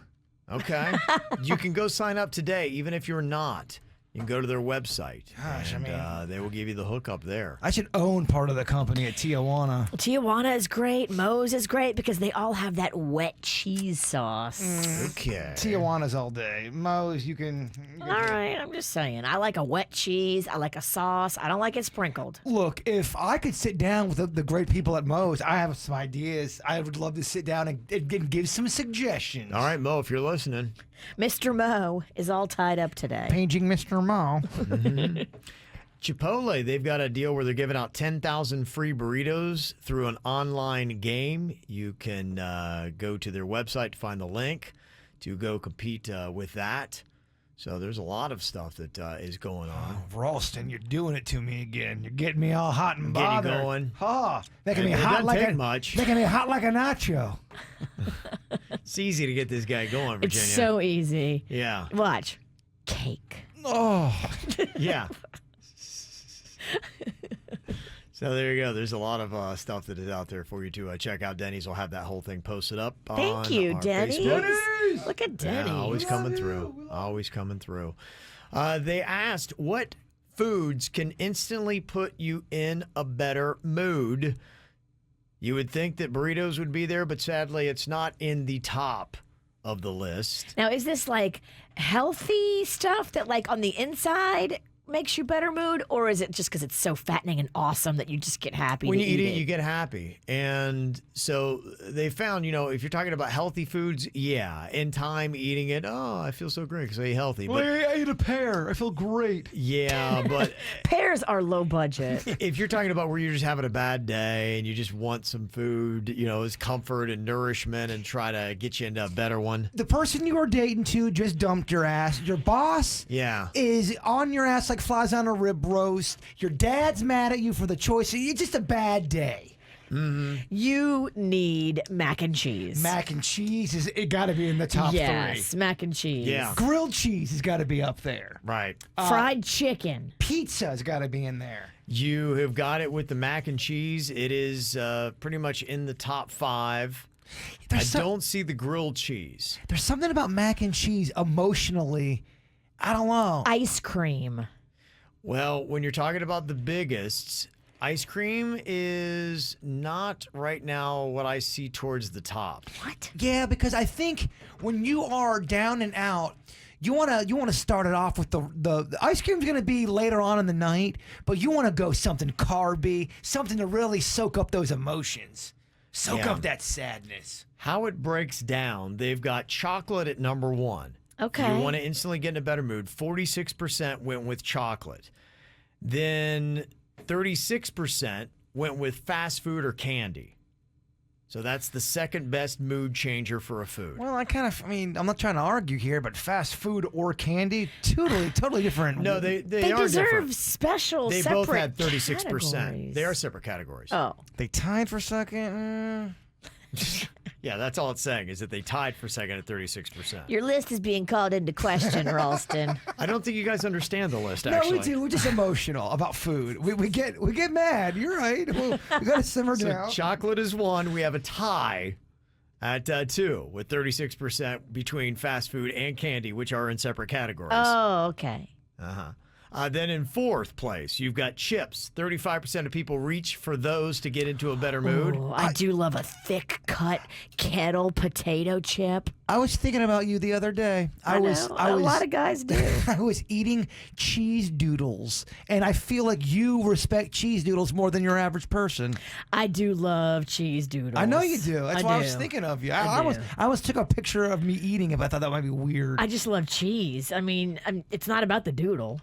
Okay. You can go sign up today, even if you're not. You can go to their website. Gosh, and, I mean- they will give you the hookup there. I should own part of the company at Tijuana. Tijuana is great. Moe's is great because they all have that wet cheese sauce. Okay. Tijuana's all day. Moe's, you can All right, I'm just saying. I like a wet cheese. I like a sauce. I don't like it sprinkled. Look, if I could sit down with the great people at Moe's, I have some ideas. I would love to sit down and give some suggestions. All right, Mo, if you're listening. Mr. Mo is all tied up today. Paging Mr. Mo. Chipotle, they've got a deal where they're giving out 10,000 free burritos through an online game. You can go to their website to find the link to go compete with that. So there's a lot of stuff that is going on. Oh, Ralston, you're doing it to me again. You're getting me all hot and Getting you bothered. going. Oh, making me It hot doesn't like take a much. Making me hot like a nacho. It's easy to get this guy going, Virginia. It's so easy. Yeah. Watch. Cake. Oh, Yeah. So there you go. There's a lot of stuff that is out there for you to check out. Dennys will have that whole thing posted up. Thank you, our Dennys. Facebook. Look at Dennys. Yeah, always coming through. Always coming through. They asked what foods can instantly put you in a better mood. You would think that burritos would be there, but sadly, it's not in the top of the list. Now, is this like healthy stuff that like on the inside makes you better mood, or is it just because it's so fattening and awesome that you just get happy When to you eat eat it, you get happy. And so they found, if you're talking about healthy foods, yeah, in time eating it, I feel so great because I ate healthy. But I ate a pear. I feel great. yeah, but Pears are low budget. if you're talking about where you're just having a bad day and you just want some food, as comfort and nourishment and try to get you into a better one. The person you are dating to just dumped your ass. Your boss Yeah. is on your ass like flies on a rib roast. Your dad's mad at you for the choice. It's just a bad day. You need mac and cheese. Mac and cheese it got to be in the top yes, three. mac and cheese. Yeah. Grilled cheese has got to be up there. Right. Fried chicken. Pizza's got to be in there. You have got it with the mac and cheese. It is pretty much in the top 5. I don't see the grilled cheese. There's something about mac and cheese emotionally. I don't know. Ice cream. Well, when you're talking about the biggest, ice cream is not right now what I see towards the top. What? Yeah, because I think when you are down and out, you wanna start it off with the ice cream's gonna be later on in the night, but you wanna go something carby, something to really soak up those emotions, soak Yeah. up that sadness. How it breaks down, they've got chocolate at number 1. Okay. You want to instantly get in a better mood. 46% went with chocolate. Then 36% went with fast food or candy. So that's the second best mood changer for a food. Well, I'm not trying to argue here, but fast food or candy, totally different. No, they are deserve different. special. They separate both had 36%. categories. They are separate categories. Oh, They tied for second. Yeah, that's all it's saying is that they tied for second at 36%. your list is being called into question, Ralston. I don't think you guys understand the list, No, actually. we do. We're just emotional about food. We get mad. You're right. We got to simmer So down. chocolate is 1. We have a tie at 2 with 36% between fast food and candy, which are in separate categories. Oh, okay. Uh-huh. Then in 4th place, you've got chips. 35% of people reach for those to get into a better mood. Ooh, I do love a thick cut kettle potato chip. I was thinking about you the other day. I know. A lot of guys do. I was eating cheese doodles, and I feel like you respect cheese doodles more than your average person. I do love cheese doodles. I know you do. That's why I was do. thinking of you. I I do. almost took a picture of me eating it, but I thought that might be weird. I just love cheese. I mean, it's not about the doodle.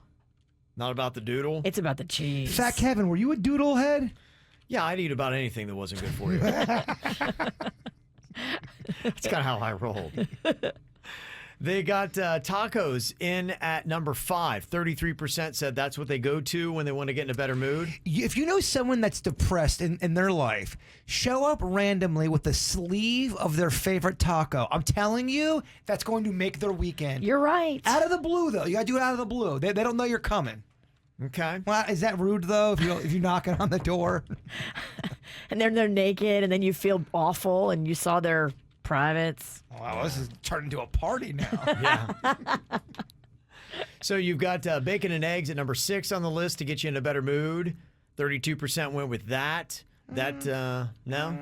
Not about the doodle? It's about the cheese. Fat Kevin, were you a doodle head? Yeah, I'd eat about anything that wasn't good for you. That's kind of how I rolled. They got tacos in at number 5. 33% said that's what they go to when they want to get in a better mood. If you know someone that's depressed in their life, show up randomly with the sleeve of their favorite taco. I'm telling you, that's going to make their weekend. You're right. Out of the blue, though. You got to do it out of the blue. They don't know you're coming. Okay. Well, is that rude, though, if you knock it on the door? And they're naked, and then you feel awful, and you saw their privates. Wow, this is turning into a party now. Yeah. So you've got bacon and eggs at number 6 on the list to get you in a better mood. 32% went with that. That, no?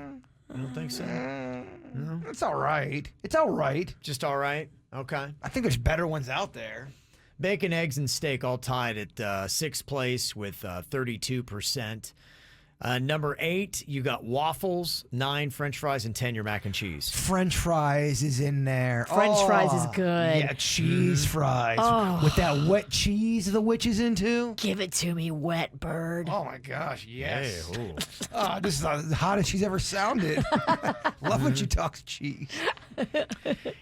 I don't think so. No? It's all right. It's all right. Just all right? Okay. I think there's better ones out there. Bacon, eggs, and steak all tied at 6th place with 32%. Number 8, you got waffles, 9 French fries, and 10 your mac and cheese. French fries is in there. French fries is good. Yeah, cheese fries. With that wet cheese the witch is into. Give it to me, wet bird. Oh my gosh, yes. Hey, ooh. This is the hottest she's ever sounded. Love when she talks cheese.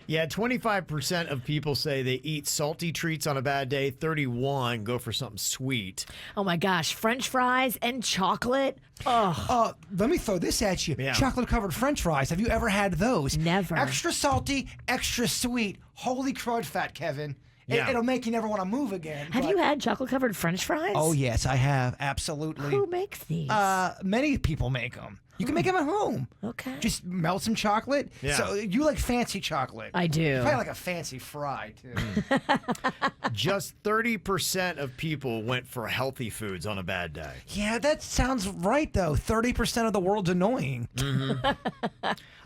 Yeah, 25% of people say they eat salty treats on a bad day. 31 go for something sweet. Oh my gosh, French fries and chocolate. Oh, Let me throw this at you. Yeah. Chocolate covered French fries. Have you ever had those? Never. Extra salty, extra sweet. Holy crud, Fat Kevin. Yeah. It'll make you never want to move again. Have but- you had chocolate-covered French fries? Oh, yes, I have. Absolutely. Who makes these? Many people make them. You can make them at home. Okay. Just melt some chocolate. Yeah. So you like fancy chocolate. I do. You probably like a fancy fry, too. Just 30% of people went for healthy foods on a bad day. Yeah, that sounds right, though. 30% of the world's annoying.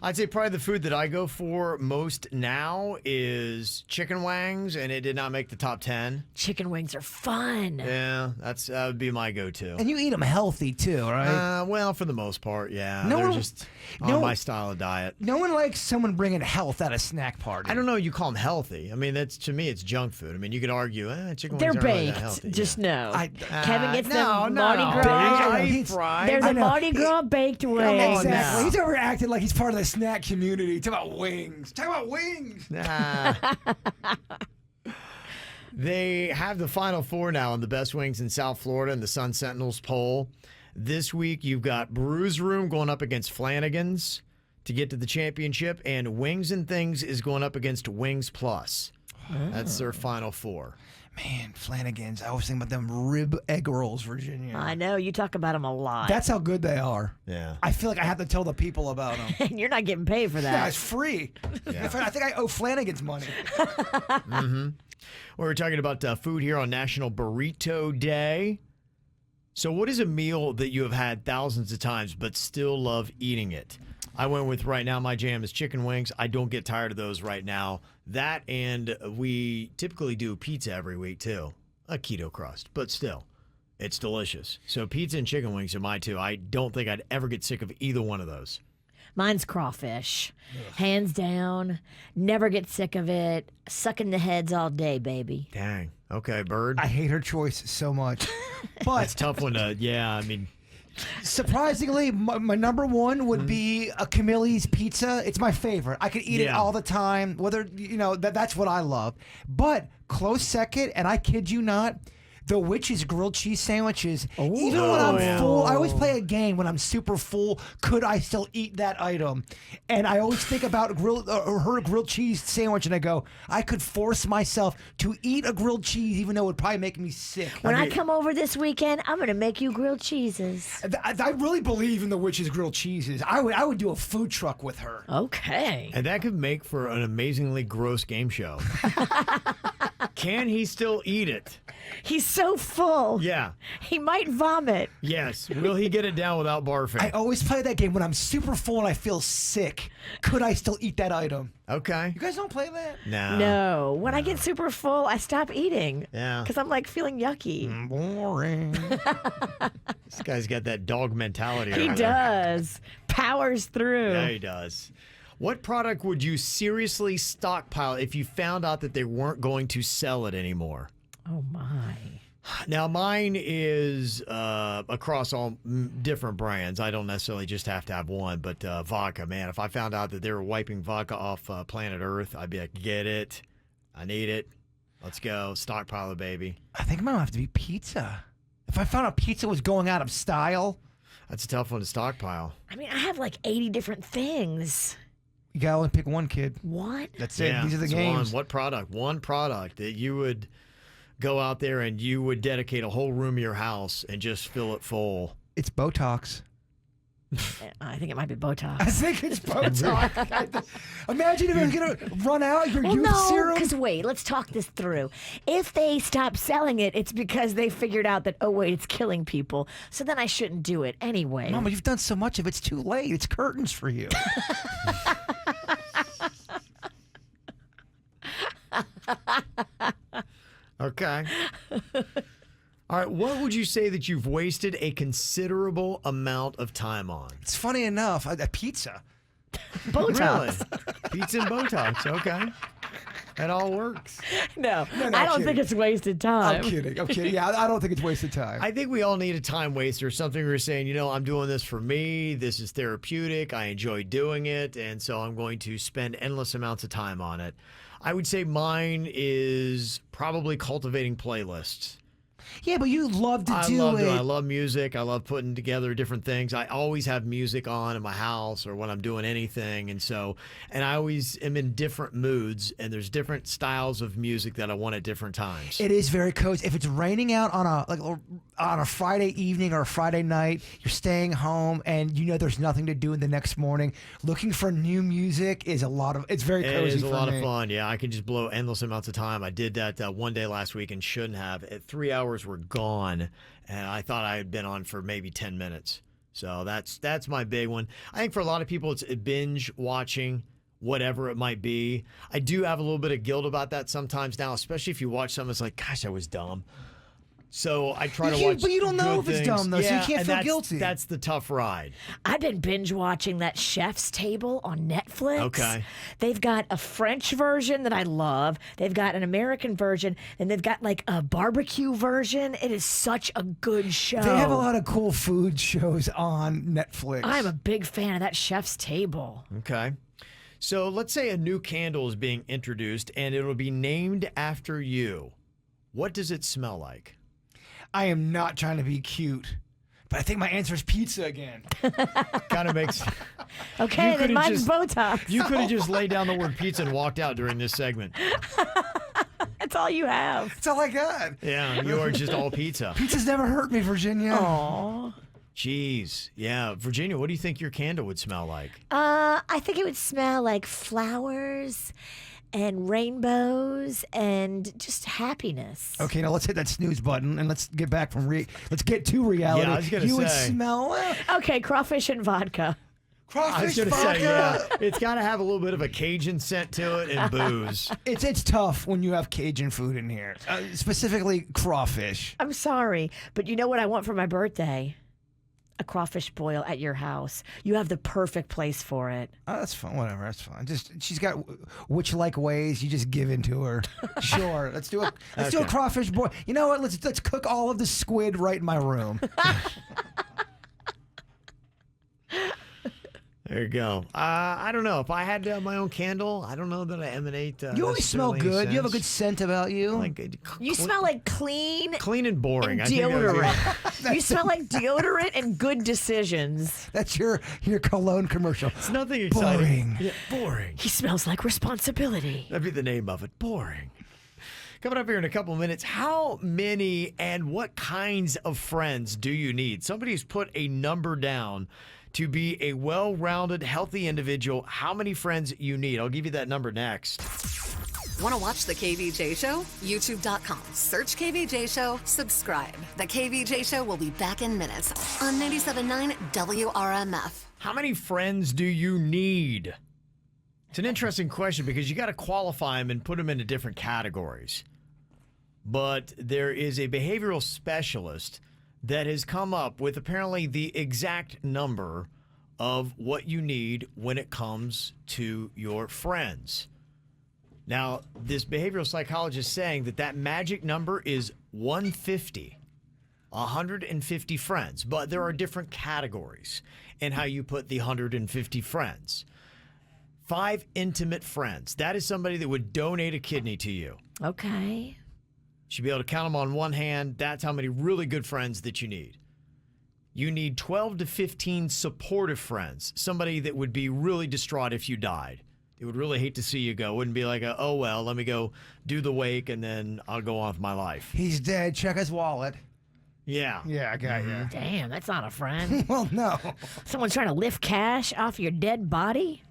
I'd say probably the food that I go for most now is chicken wings, and it did not make the top 10. Chicken wings are fun. Yeah, that would be my go-to. And you eat them healthy, too, right? Well, for the most part, yeah. No They're one- just no- on my style of diet. No one likes someone bringing health at a snack party. I don't know. You call them healthy. I mean, that's to me, it's junk food. I mean, you could argue, chicken They're wings aren't really that baked. healthy. Just no. I- Kevin gets no, them no. Mardi Gras. I eat He's- fries. There's I a know. Mardi Gras baked wing. Exactly. no. He's overacting like he's part of the snack community. Talk about wings. Talk about wings. Nah. They have the Final Four now on the best wings in South Florida in the Sun Sentinels poll. This week, you've got Brews Room going up against Flanagan's to get to the championship, and Wings and Things is going up against Wings Plus. That's their Final Four. Man, Flanagan's. I was thinking about them rib egg rolls, Virginia. I know. You talk about them a lot. That's how good they are. Yeah. I feel like I have to tell the people about them. And you're not getting paid for Yeah, that. it's free. Yeah. In fact, I think I owe Flanagan's money. We're talking about food here on National Burrito Day. So what is a meal that you have had thousands of times but still love eating it? I went with right now, my jam is chicken wings. I don't get tired of those right now. That, and we typically do pizza every week too. A keto crust, but still, it's delicious. So pizza and chicken wings are my two. I don't think I'd ever get sick of either one of those. Mine's crawfish. Hands down. Never get sick of it. Sucking the heads all day, baby. Dang. Okay, Bird. I hate her choice so much. But That's a tough one to, yeah, I mean, surprisingly, my number one would be a Camille's pizza. It's my favorite. I could eat it Yeah. all the time. Whether that's what I love. But close second, and I kid you not, the Witch's grilled cheese sandwiches. Even when I'm yeah. full, I always play a game when I'm super full. Could I still eat that item? And I always think about her grilled cheese sandwich, and I go, I could force myself to eat a grilled cheese, even though it would probably make me sick. When I come over this weekend, I'm going to make you grilled cheeses. I really believe in the Witch's grilled cheeses. I would do a food truck with her. Okay. and that could make for an amazingly gross game show. Can he still eat it? He's so full. Yeah. He might vomit. Yes. Will he get it down without barfing? I always play that game when I'm super full and I feel sick. Could I still eat that item? Okay. You guys don't play that? No. No. When I get super full, I stop eating. Yeah. Because I'm like feeling yucky. Boring. This guy's got that dog mentality. He right there. does. Powers through. Yeah, he does. What product would you seriously stockpile if you found out that they weren't going to sell it anymore? Oh, my. Now, mine is across all different brands. I don't necessarily just have to have one, but vodka, man. If I found out that they were wiping vodka off planet Earth, I'd be like, get it. I need it. Let's go. Stockpile it, baby. I think it might have to be pizza. If I found out pizza was going out of style, That's a tough one to stockpile. I mean, I have like 80 different things. you gotta only pick one, kid. What? That's it. These are the it's games. What product? One product that you would go out there and you would dedicate a whole room of your house and just fill it full. It's Botox. I think it might be Botox. I think it's Botox. Imagine if it was gonna run out your Well, youth no, serum. because wait, let's talk this through. If they stop selling it, it's because they figured out that, oh, wait, it's killing people. So then I shouldn't do it anyway. Mama, you've done so much of it's too late. It's curtains for you. Okay. All right. What would you say that you've wasted a considerable amount of time on? It's funny enough, a pizza. Botox. Really? Pizza and Botox. Okay. That all works. No, No, I don't kidding. think it's wasted time. I'm kidding. I'm kidding. Yeah, I don't think it's wasted time. I think we all need a time waster, something where we're saying, you know, I'm doing this for me. This is therapeutic. I enjoy doing it. And so I'm going to spend endless amounts of time on it. I would say mine is probably cultivating playlists. Yeah, but you love to I do love it. I love music. I love putting together different things. I always have music on in my house or when I'm doing anything. And I always am in different moods, and there's different styles of music that I want at different times. It is very cozy. If it's raining out on a Friday evening or a Friday night, you're staying home and you know there's nothing to do the next morning, looking for new music is it's very cozy. It is a for lot me. of fun. Yeah, I can just blow endless amounts of time. I did that one day last week and shouldn't have. 3 hours were gone, and I thought I had been on for maybe 10 minutes. So that's my big one. I think for a lot of people, it's binge watching, whatever it might be. I do have a little bit of guilt about that sometimes now, especially if you watch something that's like, gosh, I was dumb. So I try to watch. But you don't know good if it's things. dumb, though, so you Yeah, can't and feel that's- guilty. That's the tough ride. I've been binge watching that Chef's Table on Netflix. Okay. They've got a French version that I love. They've got an American version, and they've got like a barbecue version. It is such a good show. They have a lot of cool food shows on Netflix. I'm a big fan of that Chef's Table. Okay. So let's say a new candle is being introduced and it'll be named after you. What does it smell like? I am not trying to be cute, but I think my answer is pizza again. Kind of makes. Okay, You then could've mine's just- Botox. You could have just laid down the word pizza and walked out during this segment. That's all you have. That's all I got. Yeah, you are just all pizza. Pizza's never hurt me, Virginia. Aw. Jeez. Yeah. Virginia, what do you think your candle would smell like? I think it would smell like flowers and rainbows and just happiness. Okay, now let's hit that snooze button and let's get back from let's get to reality. Yeah, I was gonna you would say. smell Okay, crawfish and vodka. I was crawfish going to vodka. say, yeah, it's got to have a little bit of a Cajun scent to it and booze. It's tough when you have Cajun food in here, specifically crawfish. I'm sorry, but you know what I want for my birthday? A crawfish boil at your house. You have the perfect place for it. Oh, that's fine. Whatever, that's fine. Just she's got witch-like ways. You just give in to her. Sure, let's do a crawfish boil. You know what? Let's cook all of the squid right in my room. There you go. I don't know. If I had my own candle, I don't know that I emanate. You always smell necessarily any good. You have a scents. good scent about you. You smell like clean Clean and boring. and I think I would be- deodorant. You smell like deodorant and good decisions. That's your cologne commercial. It's nothing exciting. Boring. Yeah, boring. He smells like responsibility. That'd be the name of it. Boring. Coming up here in a couple of minutes, how many and what kinds of friends do you need? Somebody's put a number down to be a well-rounded, healthy individual. How many friends you need? I'll give you that number next. Want to watch the KVJ Show? YouTube.com. Search KVJ Show, subscribe. The KVJ Show will be back in minutes on 97.9 WRMF. How many friends do you need? It's an interesting question because you got to qualify them and put them into different categories. But there is a behavioral specialist that has come up with apparently the exact number of what you need when it comes to your friends. Now, this behavioral psychologist is saying that magic number is 150. 150 friends, but there are different categories in how you put the 150 friends. 5 intimate friends. That is somebody that would donate a kidney to you. Okay. Should be able to count them on one hand. That's how many really good friends that you need. You need 12 to 15 supportive friends. Somebody that would be really distraught if you died. They would really hate to see you go. Wouldn't be like, oh, well, let me go do the wake and then I'll go on with my life. He's dead. Check his wallet. Yeah. Yeah, I got you. Damn, that's not a friend. Well, no. Someone trying to lift cash off your dead body?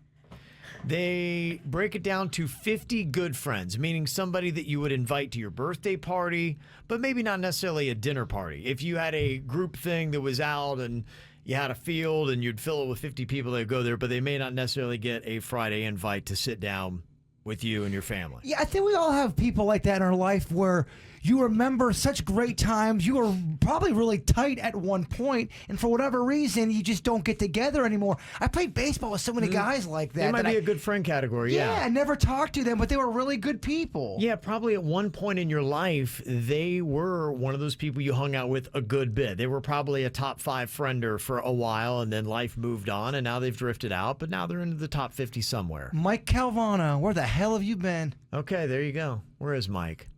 They break it down to 50 good friends, meaning somebody that you would invite to your birthday party, but maybe not necessarily a dinner party. If you had a group thing that was out and you had a field and you'd fill it with 50 people that would go there, but they may not necessarily get a Friday invite to sit down with you and your family. Yeah, I think we all have people like that in our life where you remember such great times. You were probably really tight at one point, and for whatever reason, you just don't get together anymore. I played baseball with so many guys like that. They might that be I- a good friend category, yeah. I never talked to them, but they were really good people. Yeah, probably at one point in your life, they were one of those people you hung out with a good bit. They were probably a top 5 friender for a while, and then life moved on, and now they've drifted out, but now they're into the top 50 somewhere. Mike Calvano, where the hell have you been? Okay, there you go. Where is Mike?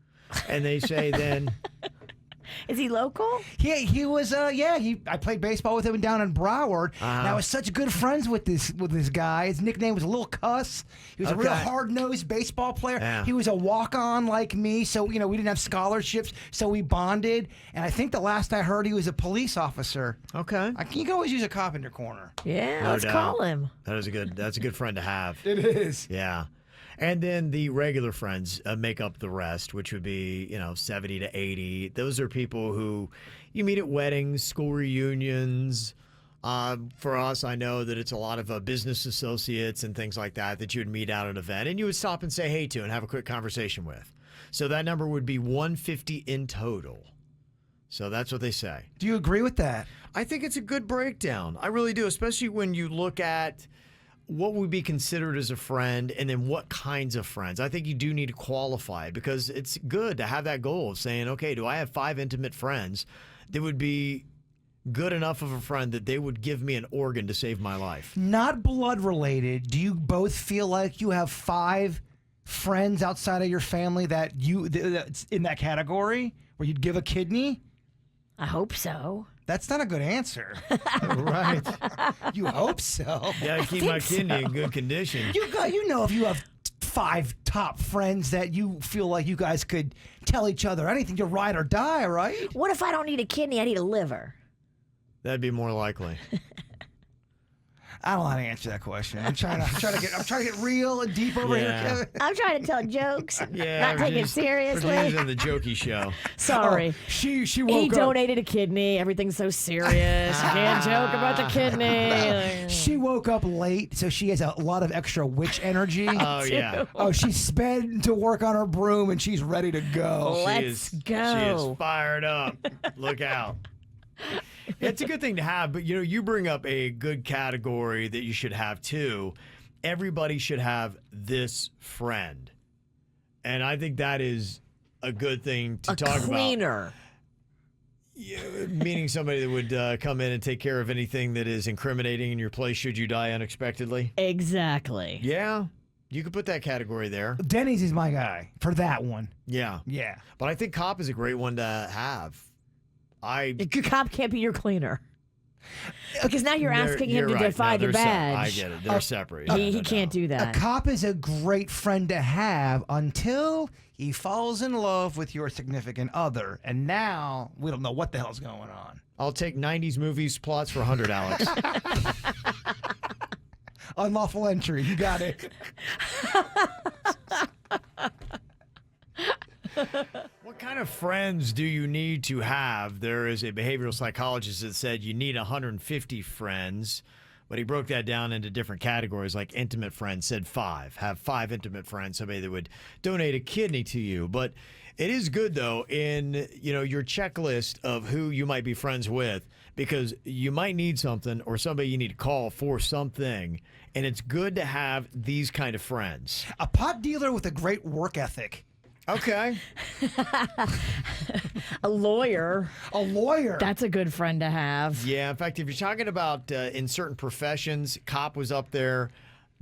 And they say then Is he local? He was I played baseball with him down in Broward, and I was such good friends with this guy. His nickname was Little Cuss. He was a real hard-nosed baseball player. Yeah. He was a walk-on like me, so we didn't have scholarships, so we bonded. And I think the last I heard, he was a police officer. Okay. You can always use a cop in your corner. Yeah, No let's doubt. call him. That's a good friend to have. It is. Yeah. And then the regular friends make up the rest, which would be, 70 to 80. Those are people who you meet at weddings, school reunions. For us, I know that it's a lot of business associates and things like that you would meet out at an event and you would stop and say hey to and have a quick conversation with. So that number would be 150 in total. So that's what they say. Do you agree with that? I think it's a good breakdown. I really do, especially when you look at what would be considered as a friend and then what kinds of friends. I think you do need to qualify because it's good to have that goal of saying, okay, do I have 5 intimate friends that would be good enough of a friend that they would give me an organ to save my life? Not blood related. Do you both feel like you have 5 friends outside of your family that's in that category where you'd give a kidney? I hope so. That's not a good answer. Right. You hope so. Yeah, keep my kidney in good condition. You know if you have 5 top friends that you feel like you guys could tell each other anything to ride or die, right? What if I don't need a kidney? I need a liver. That'd be more likely. I don't know how to answer that question. I'm trying to get real and deep over here, Kevin. I'm trying to tell jokes, Yeah, not take it seriously. in the jokey show. Sorry. She He woke up. donated a kidney. Everything's so serious. You can't joke about the kidney. She woke up late, so she has a lot of extra witch energy. Oh, yeah. Oh, she's sped to work on her broom, and she's ready to go. Let's go. She is fired up. Look out. It's a good thing to have, but you bring up a good category that you should have too. Everybody should have this friend. And I think that is a good thing to talk about. Cleaner. Meaning somebody that would come in and take care of anything that is incriminating in your place should you die unexpectedly. Exactly. Yeah. You could put that category there. Dennys is my guy for that one. Yeah. Yeah. But I think cop is a great one to have. A good cop can't be your cleaner. Because now you're asking him to right. defy No, the they're badge. I get it. They're separate. He can't do that. A cop is a great friend to have until he falls in love with your significant other. And now we don't know what the hell's going on. I'll take 90s movies plots for 100, Alex. Unlawful entry. You got it. What kind of friends do you need to have? There is a behavioral psychologist that said you need 150 friends, but he broke that down into different categories, like intimate friends, said 5. Have 5 intimate friends, somebody that would donate a kidney to you. But it is good, though, in your checklist of who you might be friends with, because you might need something or somebody you need to call for something, and it's good to have these kind of friends. A pot dealer with a great work ethic. Okay. A lawyer. A lawyer. That's a good friend to have. Yeah, in fact, if you're talking about in certain professions, cop was up there,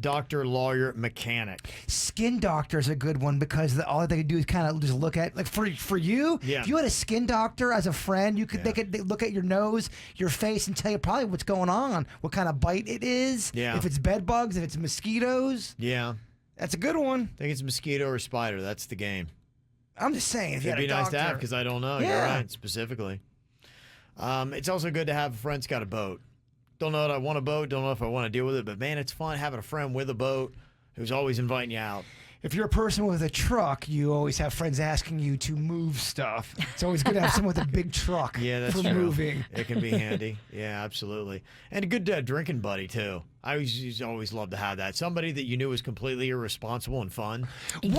doctor, lawyer, mechanic. Skin doctor is a good one because all they could do is kind of just look at, like for you, Yeah. if you had a skin doctor as a friend, they could look at your nose, your face, and tell you probably what's going on, what kind of bite it is, Yeah. if it's bed bugs, if it's mosquitoes. Yeah. That's a good one. I think it's mosquito or spider. That's the game. I'm just saying. If you It'd had be a nice to have doctor- because I don't know. You're Yeah. right, specifically. It's also good to have a friend that's got a boat. Don't know if I want a boat. Don't know if I want to deal with it. But, man, it's fun having a friend with a boat who's always inviting you out. If you're a person with a truck, you always have friends asking you to move stuff. It's always good to have someone with a big truck Yeah, that's for true. moving. It can be handy. Yeah, absolutely. And a good drinking buddy, too. I always love to have that. Somebody that you knew was completely irresponsible and fun. One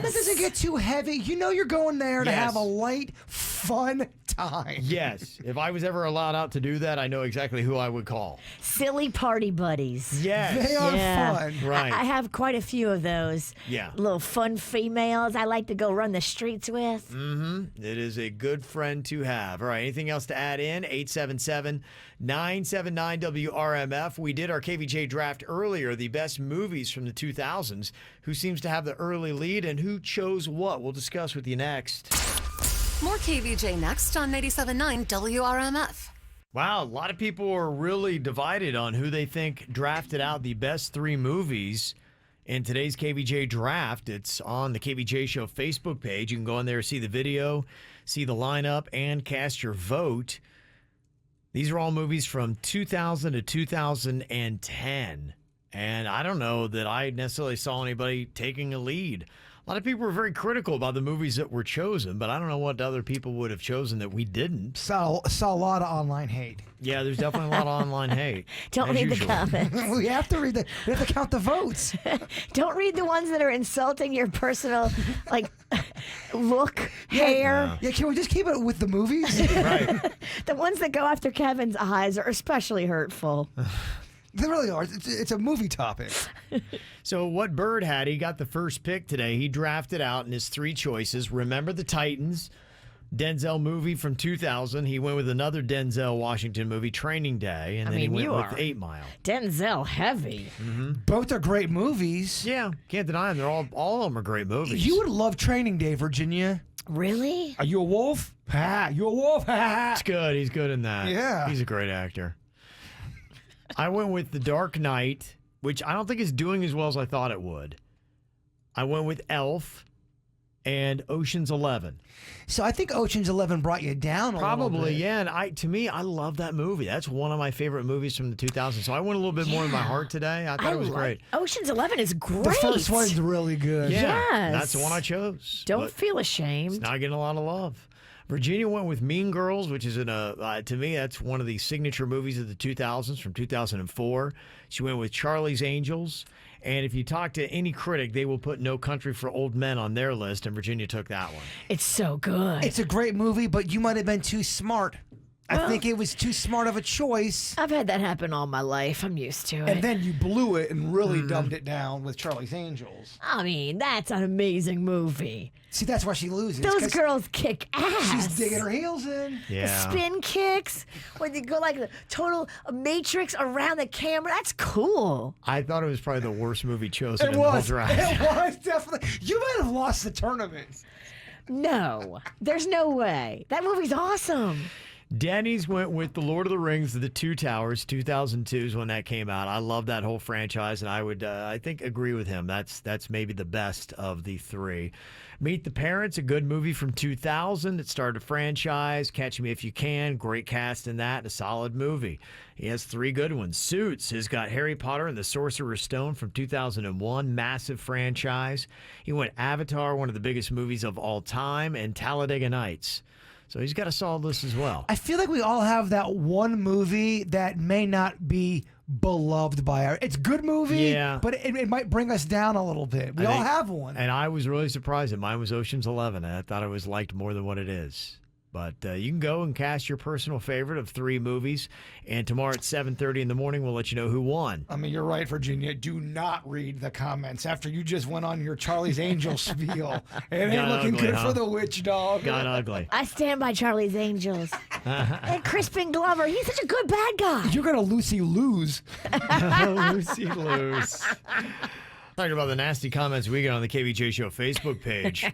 that doesn't get too heavy. You know you're going there to Yes. have a light, fun time. Yes. If I was ever allowed out to do that, I know exactly who I would call. Silly party buddies. Yes. They are Yeah. fun. Right. I have quite a few of those. Yeah. Little fun females I like to go run the streets with. It is a good friend to have. All right. Anything else to add in? 877-979-WRMF. We did our KVJ draft earlier, the best movies from the 2000s. Who seems to have the early lead and who chose what? We'll discuss with you next. More KVJ next on 97.9 WRMF. Wow, a lot of people are really divided on who they think drafted out the best 3 movies in today's KVJ draft. It's on the KVJ Show Facebook page. You can go in there, see the video, see the lineup, and cast your vote. These are all movies from 2000 to 2010. And I don't know that I necessarily saw anybody taking a lead. A lot of people were very critical about the movies that were chosen, but I don't know what other people would have chosen that we didn't. Saw a lot of online hate. Yeah, there's definitely a lot of online hate. Don't as read usual. the comments. We have to read we have to count the votes. Don't read the ones that are insulting your personal, look, hair. Yeah, can we just keep it with the movies? Right. The ones that go after Kevin's eyes are especially hurtful. They really are. It's a movie topic. So what Bird had, he got the first pick today. He drafted out in his 3 choices. Remember the Titans, Denzel movie from 2000. He went with another Denzel Washington movie, Training Day, and then he went with 8 Mile. Denzel heavy. Mm-hmm. Both are great movies. Yeah, can't deny them. They're all of them are great movies. You would love Training Day, Virginia. Really? Are you a wolf? Ha! You a wolf? Ha! It's good. He's good in that. Yeah. He's a great actor. I went with The Dark Knight, which I don't think is doing as well as I thought it would. I went with Elf and Ocean's 11. So I think Ocean's 11 brought you down a little Probably, bit. yeah. And to me, I love that movie. That's one of my favorite movies from the 2000s. So I went a little bit more in my heart today. I thought it was great. Ocean's 11 is great. The first one's really good. Yeah, Yes. that's the one I chose. Don't But feel ashamed. it's not getting a lot of love. Virginia went with Mean Girls, which is to me, that's one of the signature movies of the 2000s from 2004. She went with Charlie's Angels. And if you talk to any critic, they will put No Country for Old Men on their list, and Virginia took that one. It's so good. It's a great movie, but you might have been too smart. I think it was too smart of a choice. I've had that happen all my life. I'm used to it. And then you blew it and really dumbed it down with Charlie's Angels. I mean, that's an amazing movie. See, that's why she loses. Those 'cause girls kick ass. She's digging her heels in. Yeah. The spin kicks, when they go like the total matrix around the camera. That's cool. I thought it was probably the worst movie chosen It in the whole was. draft. It was, definitely. You might have lost the tournament. No, there's no way. That movie's awesome. Dennys went with The Lord of the Rings, The Two Towers, 2002 is when that came out. I love that whole franchise, and I would, I think, agree with him. That's maybe the best of the 3. Meet the Parents, a good movie from 2000 that started a franchise. Catch Me If You Can, great cast in that, a solid movie. He has 3 good ones. Suits has got Harry Potter and the Sorcerer's Stone from 2001, massive franchise. He went Avatar, one of the biggest movies of all time, and Talladega Nights. So he's got a solid list as well. I feel like we all have that one movie that may not be beloved by our. It's a good movie, Yeah. but it might bring us down a little bit. We I all think- have one. And I was really surprised that mine was Ocean's 11. I thought it was liked more than what it is. But you can go and cast your personal favorite of 3 movies. And tomorrow at 7:30 in the morning, we'll let you know who won. I mean, you're right, Virginia. Do not read the comments after you just went on your Charlie's Angels spiel. It ain't Got looking ugly, good huh? for the witch dog. Got ugly. I stand by Charlie's Angels. And Crispin Glover, he's such a good bad guy. You're gonna Lucy lose. Lucy lose. Talking about the nasty comments we get on the KVJ Show Facebook page.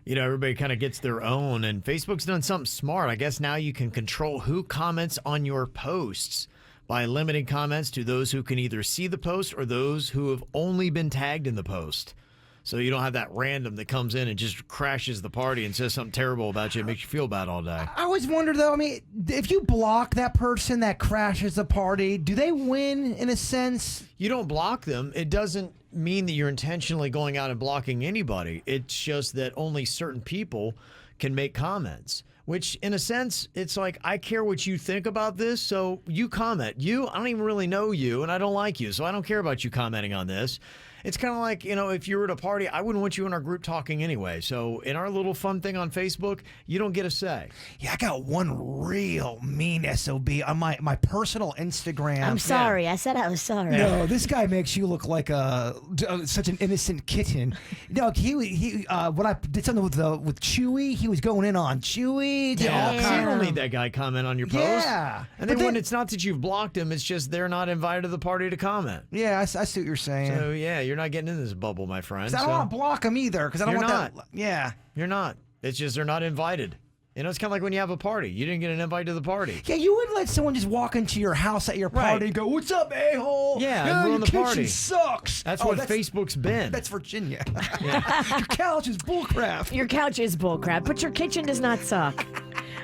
You know, everybody kind of gets their own, and Facebook's done something smart. I guess now you can control who comments on your posts by limiting comments to those who can either see the post or those who have only been tagged in the post. So you don't have that random that comes in and just crashes the party and says something terrible about you and makes you feel bad all day. I always wonder though. I mean, if you block that person that crashes the party, do they win in a sense? You don't block them. It doesn't mean that you're intentionally going out and blocking anybody. It's just that only certain people can make comments, which in a sense, it's like, I care what you think about this, so you comment. I don't even really know you, and I don't like you, so I don't care about you commenting on this. It's kind of like, you know, if you were at a party, I wouldn't want you in our group talking anyway. So in our little fun thing on Facebook, you don't get a say. Yeah, I got one real mean SOB on my personal Instagram. I'm sorry. I said I was sorry. No, this guy makes you look like such an innocent kitten. No, he when I did something with Chewy, he was going in on Chewy. Yeah, so you don't need that guy comment on your post. Yeah. And then when it's not that you've blocked him, it's just they're not invited to the party to comment. Yeah, I see what you're saying. So yeah, you're not getting in this bubble, my friend. I don't want to block him either because I don't You're want not. that. Yeah. You're not. It's just they're not invited. You know, it's kind of like when you have a party. You didn't get an invite to the party. Yeah, you wouldn't let someone just walk into your house at your party Right. and go, "What's up, a-hole? Yeah, and your ruin the kitchen party. sucks." That's what Facebook's been. That's Virginia. Your couch is bullcrap. Your couch is bullcrap, but your kitchen does not suck.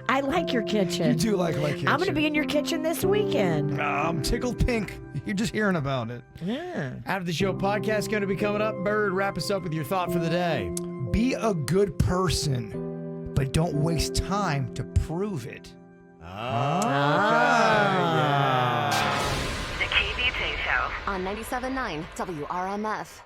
I like your kitchen. You do like my kitchen. I'm going to be in your kitchen this weekend. I'm tickled pink. You're just hearing about it. Yeah. After the show podcast going to be coming up. Bird, wrap us up with your thought for the day. Be a good person, but don't waste time to prove it. The KVJ Show on 97.9 WRMF.